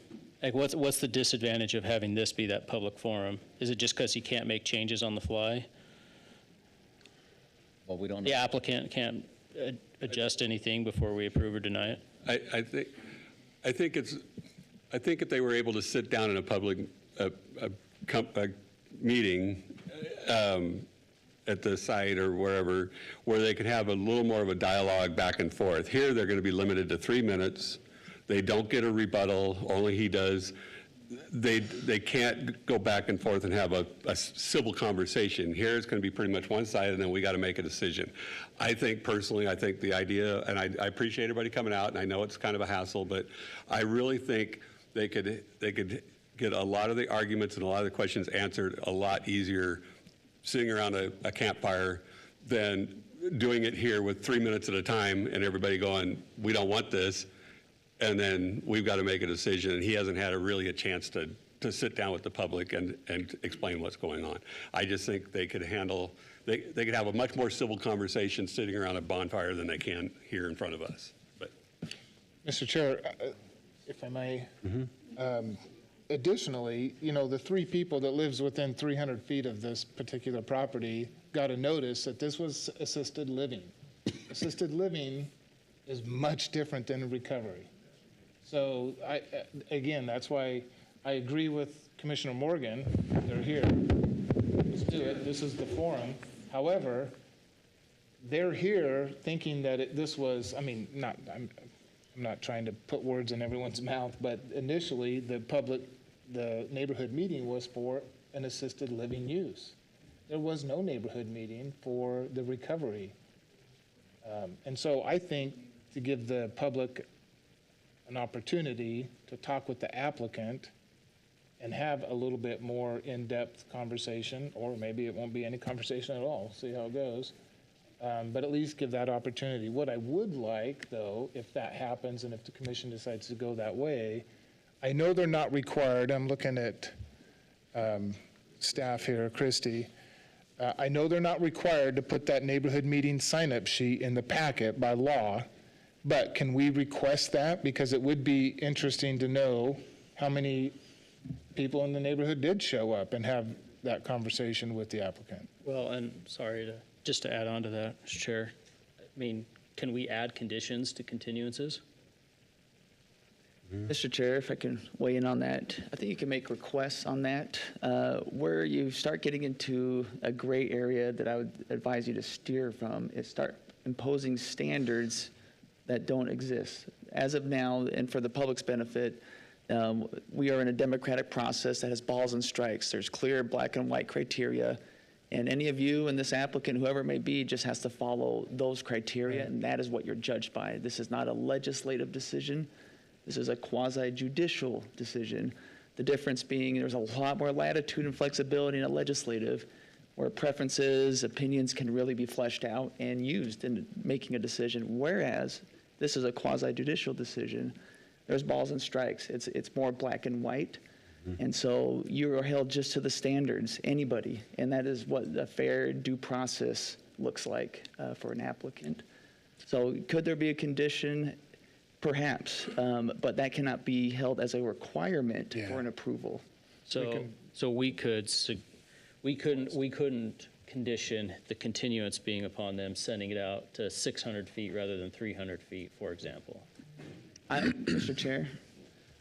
Like, what's the disadvantage of having this be that public forum? Is it just because you can't make changes on the fly? Well, we don't. The applicant can't adjust anything before we approve or deny it? I think if they were able to sit down in a public meeting at the site or wherever, where they could have a little more of a dialogue back and forth. Here, they're going to be limited to 3 minutes. They don't get a rebuttal, only he does. They can't go back and forth and have a civil conversation. Here, it's going to be pretty much one-sided, and then we got to make a decision. I think the idea, and I appreciate everybody coming out, and I know it's kind of a hassle, but I really think they could get a lot of the arguments and a lot of the questions answered a lot easier sitting around a campfire than doing it here with 3 minutes at a time and everybody going, we don't want this, and then we've got to make a decision, and he hasn't had a chance to sit down with the public and explain what's going on. I just think they could they could have a much more civil conversation sitting around a bonfire than they can here in front of us. But Mr. Chair, if I may, additionally, the 3 people that lives within 300 feet of this particular property got a notice that this was assisted living. Assisted living is much different than recovery. So again, that's why I agree with Commissioner Morgan. They're here. Let's do it. This is the forum. However, they're here thinking that this was, I'm not trying to put words in everyone's mouth, but initially the neighborhood meeting was for an assisted living use. There was no neighborhood meeting for the recovery. And so I think to give the public an opportunity to talk with the applicant and have a little bit more in-depth conversation, or maybe it won't be any conversation at all, see how it goes. But at least give that opportunity. What I would like, though, if that happens and if the commission decides to go that way, I know they're not required. I'm looking at staff here, Christy. I know they're not required to put that neighborhood meeting sign-up sheet in the packet by law, but can we request that? Because it would be interesting to know how many people in the neighborhood did show up and have that conversation with the applicant. Well, and just to add on to that, Mr. Chair, can we add conditions to continuances? Mr. Chair, if I can weigh in on that, I think you can make requests on that. Where you start getting into a gray area that I would advise you to steer from is start imposing standards that don't exist. As of now, and for the public's benefit, we are in a democratic process that has balls and strikes. There's clear black and white criteria, and any of you and this applicant, whoever it may be, just has to follow those criteria, and that is what you're judged by. This is not a legislative decision. This is a quasi-judicial decision. The difference being there's a lot more latitude and flexibility in a legislative where preferences, opinions can really be fleshed out and used in making a decision, whereas this is a quasi-judicial decision. There's balls and strikes. It's more black and white. And so you are held just to the standards, anybody, and that is what a fair due process looks like for an applicant. So could there be a condition? Perhaps, but that cannot be held as a requirement for an approval. So we couldn't condition the continuance being upon them sending it out to 600 feet rather than 300 feet, for example. Mr. Chair,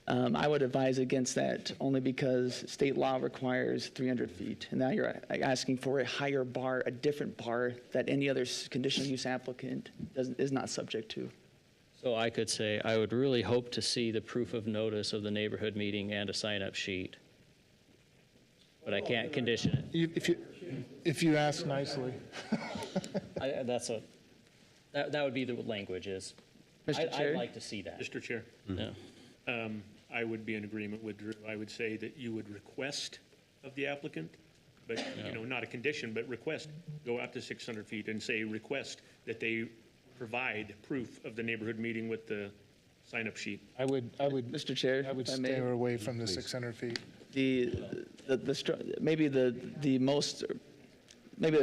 I would advise against that only because state law requires 300 feet. And now you're asking for a higher bar, a different bar that any other conditional use applicant is not subject to. So I could say, I would really hope to see the proof of notice of the neighborhood meeting and a sign-up sheet, but I can't condition it. If you ask nicely. That would be the language is. Mr. Chair? I'd like to see that. Mr. Chair? Yeah. I would be in agreement with Drew. I would say that you would request of the applicant, but, not a condition, but request, go out to 600 feet and say request that they provide proof of the neighborhood meeting with the sign-up sheet. I would, Mr. Chair, I would if I stay may. away from the 600 feet. Maybe the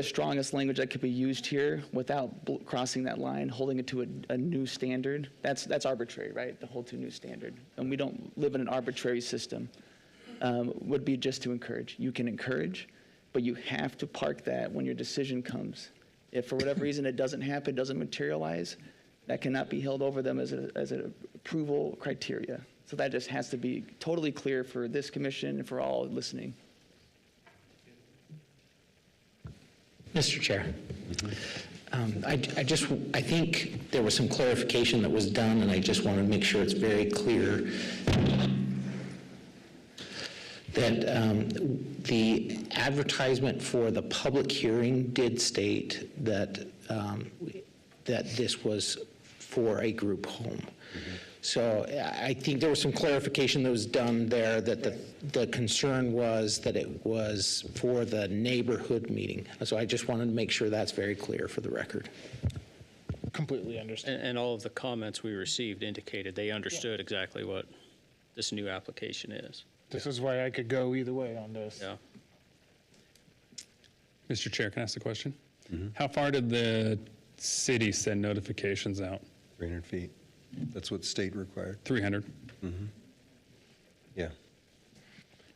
strongest language that could be used here without crossing that line, holding it to a new standard, that's arbitrary, right? To hold to a new standard. And we don't live in an arbitrary system. Would be just to encourage. You can encourage, but you have to park that when your decision comes. If for whatever reason it doesn't happen, doesn't materialize, that cannot be held over them as an approval criteria. So that just has to be totally clear for this commission and for all listening. Mr. Chair, I think there was some clarification that was done, and I just want to make sure it's very clear that the advertisement for the public hearing did state that that this was for a group home. So I think there was some clarification that was done there, that the concern was that it was for the neighborhood meeting. So I just wanted to make sure that's very clear for the record. Completely understand. And all of the comments we received indicated they understood exactly what this new application is. This is why I could go either way on this. Yeah. Mr. Chair, can I ask a question? How far did the city send notifications out? 300 feet. That's what state required. 300. Yeah.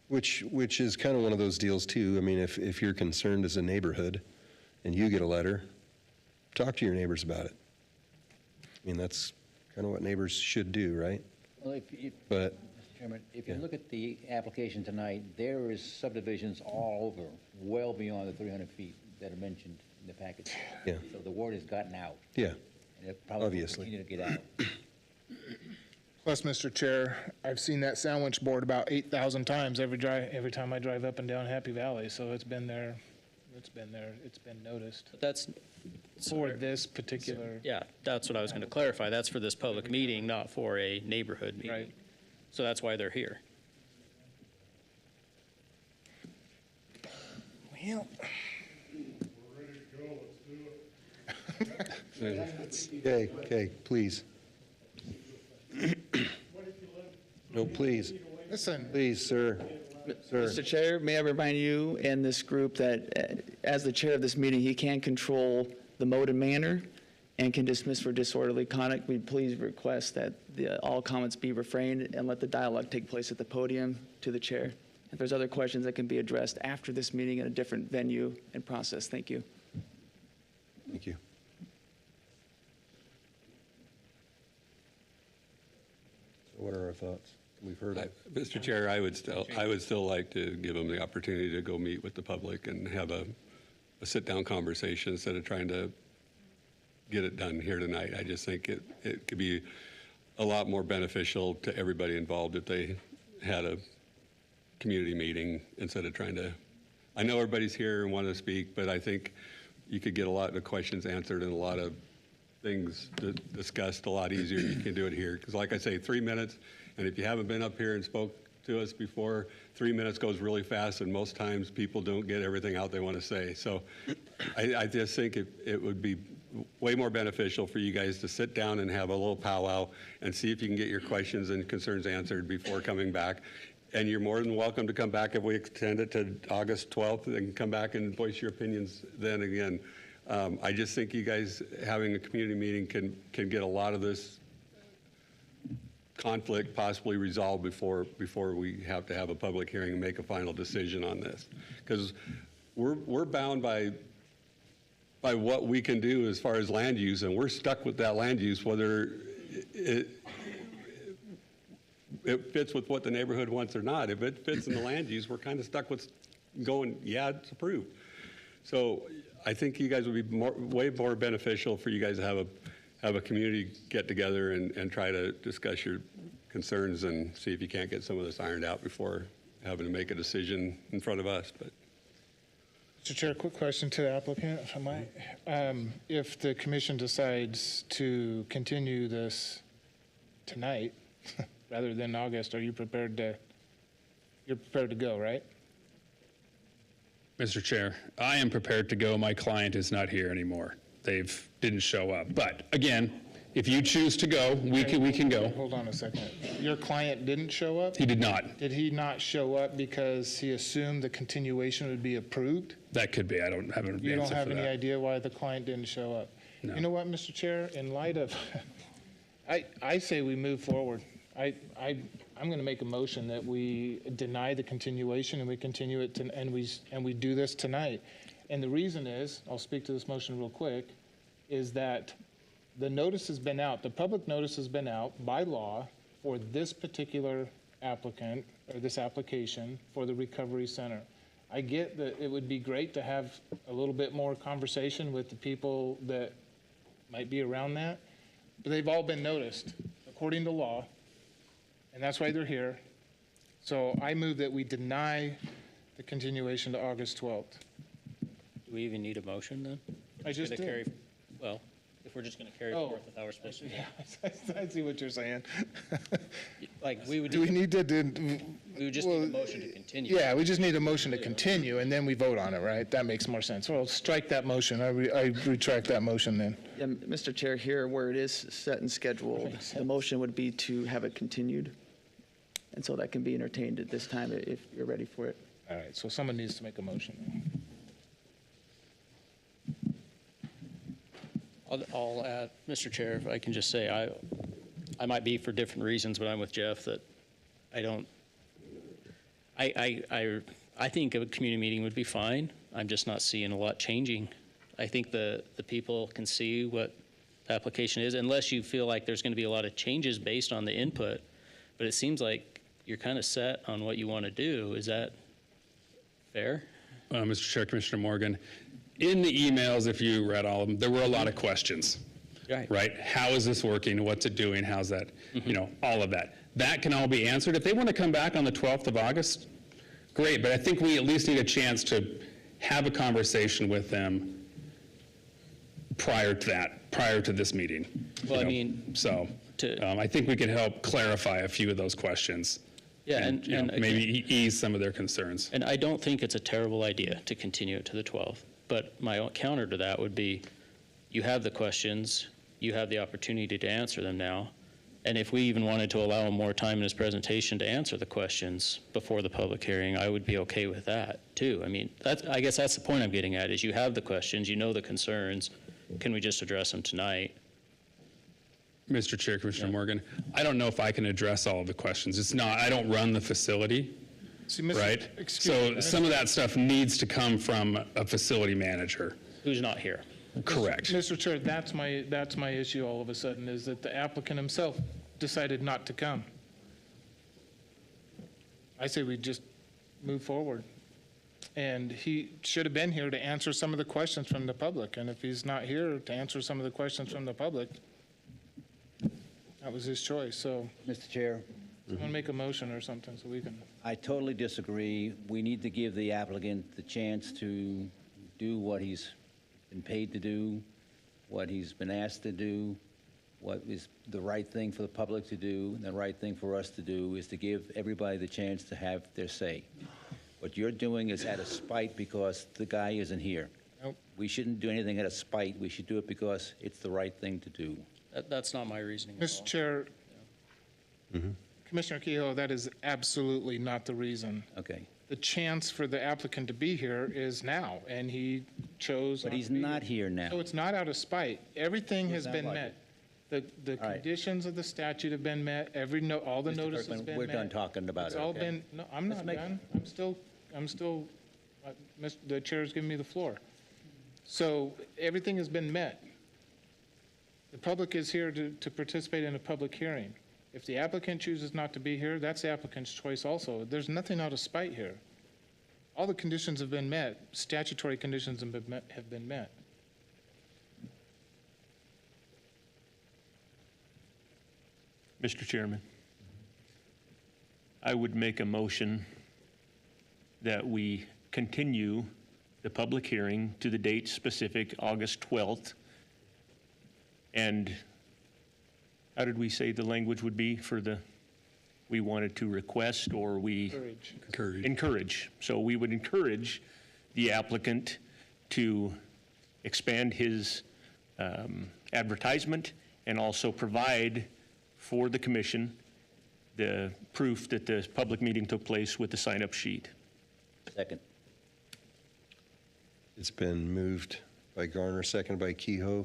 Which is kind of one of those deals too. I mean, if you're concerned as a neighborhood and you get a letter, talk to your neighbors about it. I mean, that's kind of what neighbors should do, right? Well, But Mr. Chairman, if you look at the application tonight, there is subdivisions all over, well beyond the 300 feet that are mentioned in the package. Yeah. So the word has gotten out, yeah, and it probably will Obviously. continue to get out. Plus, Mr. Chair, I've seen that sandwich board about 8,000 times every time I drive up and down Happy Valley, so it's been there, it's been noticed. But that's, For this particular, yeah, that's what I was going to clarify. That's for this public meeting, not for a neighborhood meeting. Right. So that's why they're here. well, okay, please. No, please, listen, please, sir. Sir. Mr. Chair, may I remind you and this group that as the chair of this meeting, he can control the mode and manner and can dismiss for disorderly conduct. We please request that all comments be refrained and let the dialogue take place at the podium to the chair. If there's other questions that can be addressed after this meeting in a different venue and process, thank you. Thank you. So what are our thoughts? We've heard it. Mr. Chair, I would still like to give them the opportunity to go meet with the public and have a sit-down conversation instead of trying to get it done here tonight. I just think it could be a lot more beneficial to everybody involved if they had a community meeting instead of trying to, I know everybody's here and want to speak, but I think you could get a lot of the questions answered and a lot of things discussed a lot easier. You can do it here. Because like I say, 3 minutes, and if you haven't been up here and spoke to us before, 3 minutes goes really fast, and most times people don't get everything out they want to say. So I just think it would be way more beneficial for you guys to sit down and have a little powwow and see if you can get your questions and concerns answered before coming back. And you're more than welcome to come back if we extend it to August 12th and come back and voice your opinions then again. I just think you guys having a community meeting can get a lot of this conflict possibly resolved before we have to have a public hearing and make a final decision on this. Because we're bound by what we can do as far as land use, and we're stuck with that land use, whether it fits with what the neighborhood wants or not. If it fits in the land use, we're kind of stuck with going, yeah, it's approved. So I think you guys would be way more beneficial for you guys to have a community get together and try to discuss your concerns and see if you can't get some of this ironed out before having to make a decision in front of us. But Mr. Chair, quick question to the applicant, if I might. If the commission decides to continue this tonight rather than August, you're prepared to go, right? Mr. Chair, I am prepared to go. My client is not here anymore. Didn't show up. But again, If you choose to go, we can go. Hold on a second. Your client didn't show up? He did not. Did he not show up because he assumed the continuation would be approved? That could be. I don't have an answer for that. You don't have any idea why the client didn't show up? No. You know what, Mr. Chair, in light of, I say we move forward. I'm going to make a motion that we deny the continuation and we continue it, and we do this tonight. And the reason is, I'll speak to this motion real quick, is that the notice has been out, the public notice has been out by law for this particular applicant, or this application for the Recovery Center. I get that it would be great to have a little bit more conversation with the people that might be around that, but they've all been noticed according to law, and that's why they're here. So I move that we deny the continuation to August 12th. Do we even need a motion then? I just Gonna did. carry- Well, if we're just going to carry Oh. forth with how we're supposed to do it. Yeah, I see what you're saying. Like, we would, Do we we need to, would just need a motion to continue. yeah, we just need a motion to continue, and then we vote on it, right? That makes more sense. Well, strike that motion. I retract that motion then. Yeah, Mr. Chair, here where it is set and scheduled, the motion would be to have it continued. And so that can be entertained at this time if you're ready for it. All right, so someone needs to make a motion. I'll add, Mr. Chair, if I can just say, I might be for different reasons, but I'm with Jeff that I don't, I think a community meeting would be fine. I'm just not seeing a lot changing. I think the people can see what the application is, unless you feel like there's going to be a lot of changes based on the input. But it seems like you're kind of set on what you want to do. Is that fair? Mr. Chair, Commissioner Morgan, in the emails, if you read all of them, there were a lot of questions. Right? How is this working? What's it doing? How's that? You know, all of that. That can all be answered. If they want to come back on the 12th of August, great. But I think we at least need a chance to have a conversation with them prior to that, prior to this meeting. Well, You I know, mean, So I think we could help clarify a few of those questions. Yeah, and you know, and maybe ease some of their concerns. And I don't think it's a terrible idea to continue it to the 12th. But my counter to that would be, you have the questions, you have the opportunity to answer them now. And if we even wanted to allow him more time in his presentation to answer the questions before the public hearing, I would be okay with that too. I mean, I guess that's the point I'm getting at, is you have the questions, you know the concerns. Can we just address them tonight? Mr. Chair, Commissioner Morgan, I don't know if I can address all of the questions. It's not, I don't run the facility, See, Mr. right? Excuse So me, some of that stuff needs to come from a facility manager. Who's not here? Correct. Mr. Chair, that's my issue all of a sudden, is that the applicant himself decided not to come. I say we just move forward. And he should have been here to answer some of the questions from the public. And if he's not here to answer some of the questions from the public, that was his choice. So Mr. Chair, I'm going to make a motion or something so we can. I totally disagree. We need to give the applicant the chance to do what he's been paid to do, what he's been asked to do, what is the right thing for the public to do, and the right thing for us to do is to give everybody the chance to have their say. What you're doing is out of spite because the guy isn't here. Nope. We shouldn't do anything out of spite. We should do it because it's the right thing to do. That's not my reasoning at Mr. all. Chair, Commissioner Kehoe, that is absolutely not the reason. Okay. The chance for the applicant to be here is now, and he chose. But he's not here now. So it's not out of spite. Everything has that been like met. The All right. conditions of the statute have been met, all the Mr. notices Kirkland, have been met. we're done talking about It's it, all okay? been, no, I'm Let's not make- done. The chair's giving me the floor. So everything has been met. The public is here to participate in a public hearing. If the applicant chooses not to be here, that's the applicant's choice also. There's nothing out of spite here. All the conditions have been met, statutory conditions have been met. Mr. Chairman, I would make a motion that we continue the public hearing to the date specific, August 12th. And how did we say the language would be for we wanted to request or we? Encourage. So we would encourage the applicant to expand his advertisement and also provide for the commission the proof that the public meeting took place with the sign-up sheet. Second. It's been moved by Garner, seconded by Kehoe,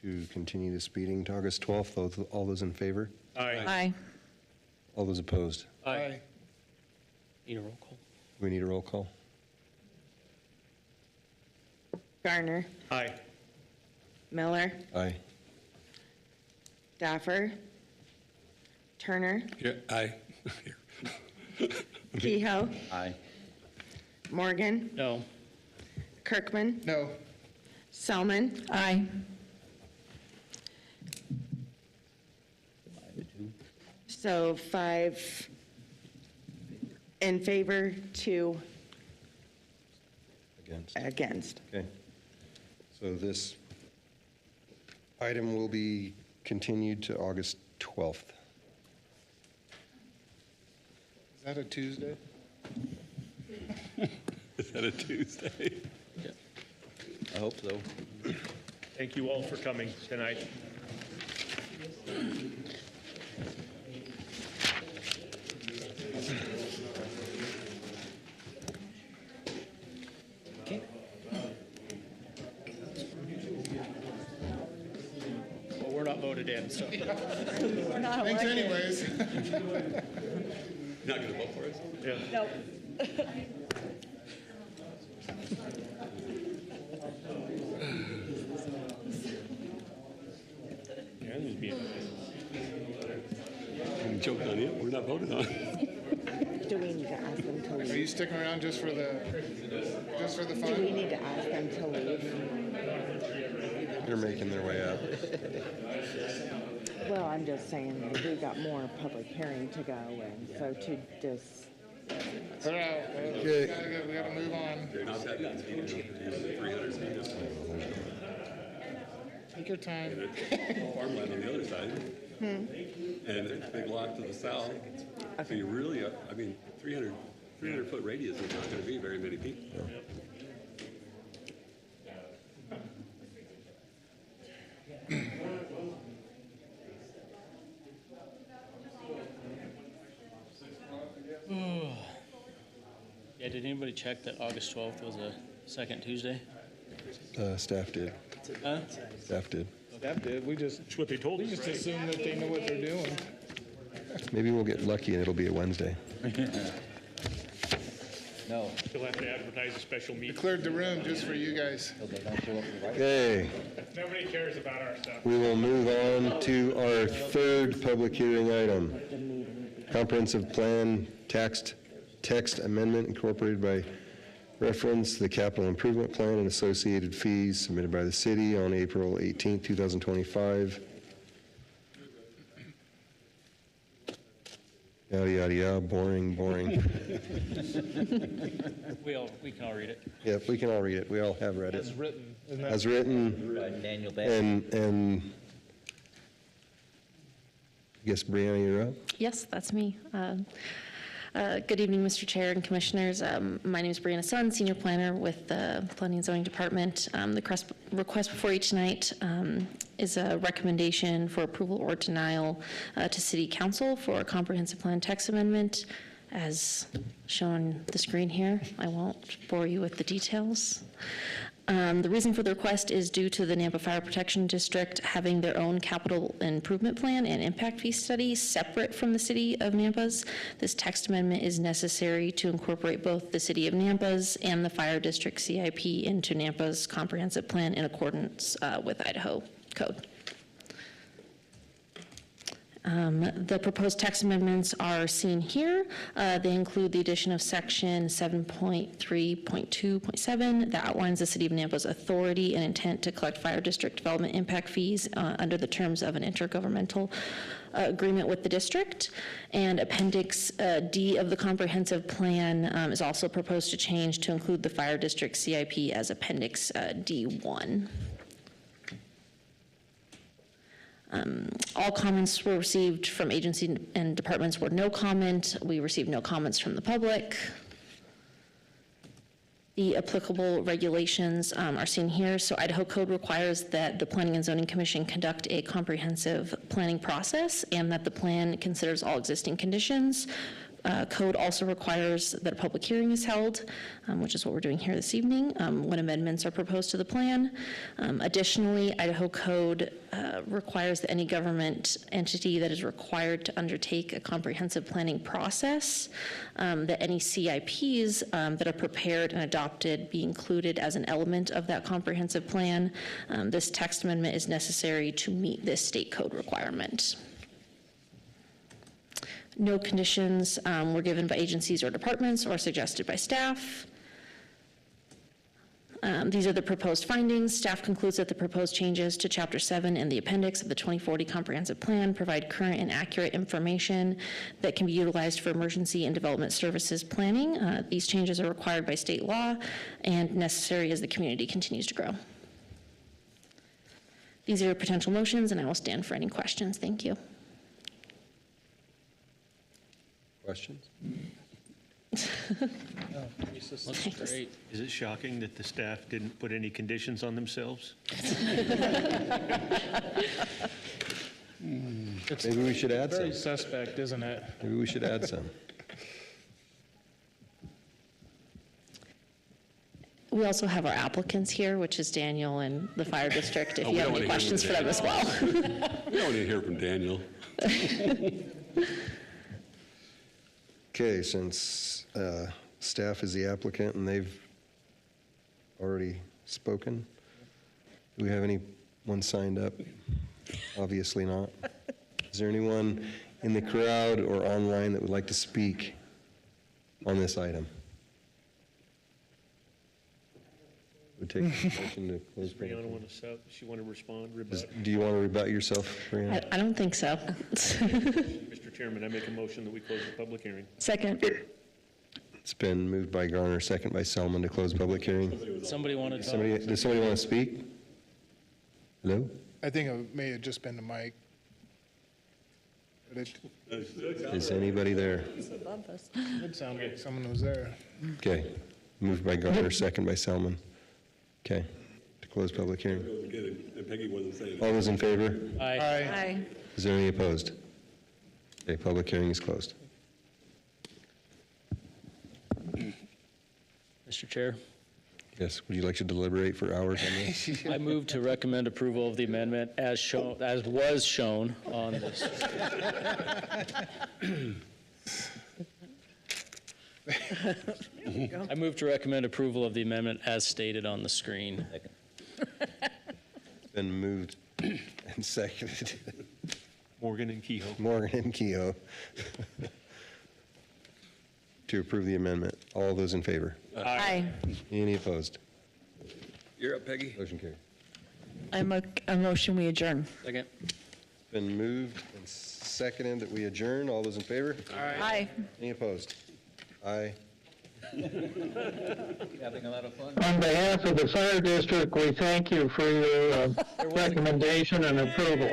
to continue this meeting to August 12th. All those in favor? Aye. All those opposed? Aye. Need a roll call? We need a roll call. Garner, Aye. Miller, Aye. Daffer, Turner, Yeah, aye. Kehoe, Aye. Morgan, No. Kirkman, No. Selman. Aye. So 5 in favor, 2 Against. against. Okay. So this item will be continued to August 12th. Is that a Tuesday? Is that a Tuesday? I hope so. Thank you all for coming tonight. Well, we're not voted in, so. Thanks anyways. Not going to vote for us? Yeah. Yeah, this is being- I'm joking on you. We're not voting on. Do we need to ask them to Are leave? you sticking around just for the Do we fun? need to ask them to leave? They're making their way up. Well, I'm just saying, we got more public hearing to go, and so to just, They're out. Okay. We gotta move on. They're not that bad. 300 feet. Take your time. Farmland on the other side. And it's a big lot to the south. So you really, I mean, 300-foot radius is not going to be very many people. Yeah, did anybody check that August 12th was a second Tuesday? Staff did. Huh? Staff did. That did, That's what they told we us. just assume that they know what they're doing. Maybe we'll get lucky and it'll be a Wednesday. No. You'll have to advertise a special meeting. Cleared the room just for you guys. So they don't show up at the right. Okay. Nobody cares about our stuff. We will move on to our third public hearing item. Comprehensive Plan text amendment incorporated by reference to the capital improvement plan and associated fees submitted by the city on April 18, 2025. Yada, yada, yada, boring. We can all read it. Yep, we can all read it. We all have read it. As written, isn't that? As written, By Daniel Bass. and I guess Brianna, you're up. Yes, that's me. Good evening, Mr. Chair and Commissioners. My name is Brianna Sun, Senior Planner with the Planning and Zoning Department. The request before you tonight is a recommendation for approval or denial to City Council for a comprehensive plan text amendment as shown on the screen here. I won't bore you with the details. The reason for the request is due to the Nampa Fire Protection District having their own capital improvement plan and impact fee study separate from the city of Nampa's. This text amendment is necessary to incorporate both the city of Nampa's and the fire district CIP into Nampa's comprehensive plan in accordance with Idaho code. The proposed text amendments are seen here. They include the addition of section 7.3.2.7 that outlines the City of Nampa's authority and intent to collect fire district development impact fees under the terms of an intergovernmental agreement with the district. And Appendix D of the comprehensive plan is also proposed to change to include the fire district CIP as Appendix D1. All comments were received from agencies and departments were no comment. We received no comments from the public. The applicable regulations are seen here. So Idaho code requires that the Planning and Zoning Commission conduct a comprehensive planning process and that the plan considers all existing conditions. Code also requires that a public hearing is held, which is what we're doing here this evening, when amendments are proposed to the plan. Additionally, Idaho code requires that any government entity that is required to undertake a comprehensive planning process, that any CIPs that are prepared and adopted be included as an element of that comprehensive plan. This text amendment is necessary to meet this state code requirement. No conditions were given by agencies or departments or suggested by staff. These are the proposed findings. Staff concludes that the proposed changes to Chapter 7 and the appendix of the 2040 Comprehensive Plan provide current and accurate information that can be utilized for emergency and development services planning. These changes are required by state law and necessary as the community continues to grow. These are potential motions, and I will stand for any questions. Thank you. Questions? Looks great. Is it shocking that the staff didn't put any conditions on themselves? Maybe we should add some. Very suspect, isn't it? Maybe we should add some. We also have our applicants here, which is Daniel and the fire district, if Oh, you we have don't any wanna hear questions from for them as well. We don't need to hear from Daniel. Okay, since staff is the applicant and they've already spoken, do we have anyone signed up? Obviously not. Is there anyone in the crowd or online that would like to speak on this item? Would take a motion to close. Does Brianna want to respond, rebut? Do you want to rebut yourself, Brianna? I don't think so. Mr. Chairman, I make a motion that we close the public hearing. Second. It's been moved by Garner, second by Selman to close public hearing. Somebody want to talk? Does somebody want to speak? Hello? I think it may have just been the mic. But it Is anybody there? did sound like someone was there. Okay, moved by Garner, second by Selman. Okay, to close public hearing. And Peggy wasn't saying it. All those in favor? Aye. Is there any opposed? Okay, public hearing is closed. Mr. Chair, Yes, would you like to deliberate for hours on this? I move to recommend approval of the amendment as shown, as was shown on this. I move to recommend approval of the amendment as stated on the screen. Been moved and seconded. Morgan and Kehoe. Morgan and Kehoe. To approve the amendment. All those in favor? Aye. Any opposed? You're up, Peggy. Motion carried. A motion we adjourn. Second. Been moved and seconded that we adjourn. All those in favor? Aye. Any opposed? Aye. Having a lot of fun. On behalf of the fire district, we thank you for your recommendation and approval.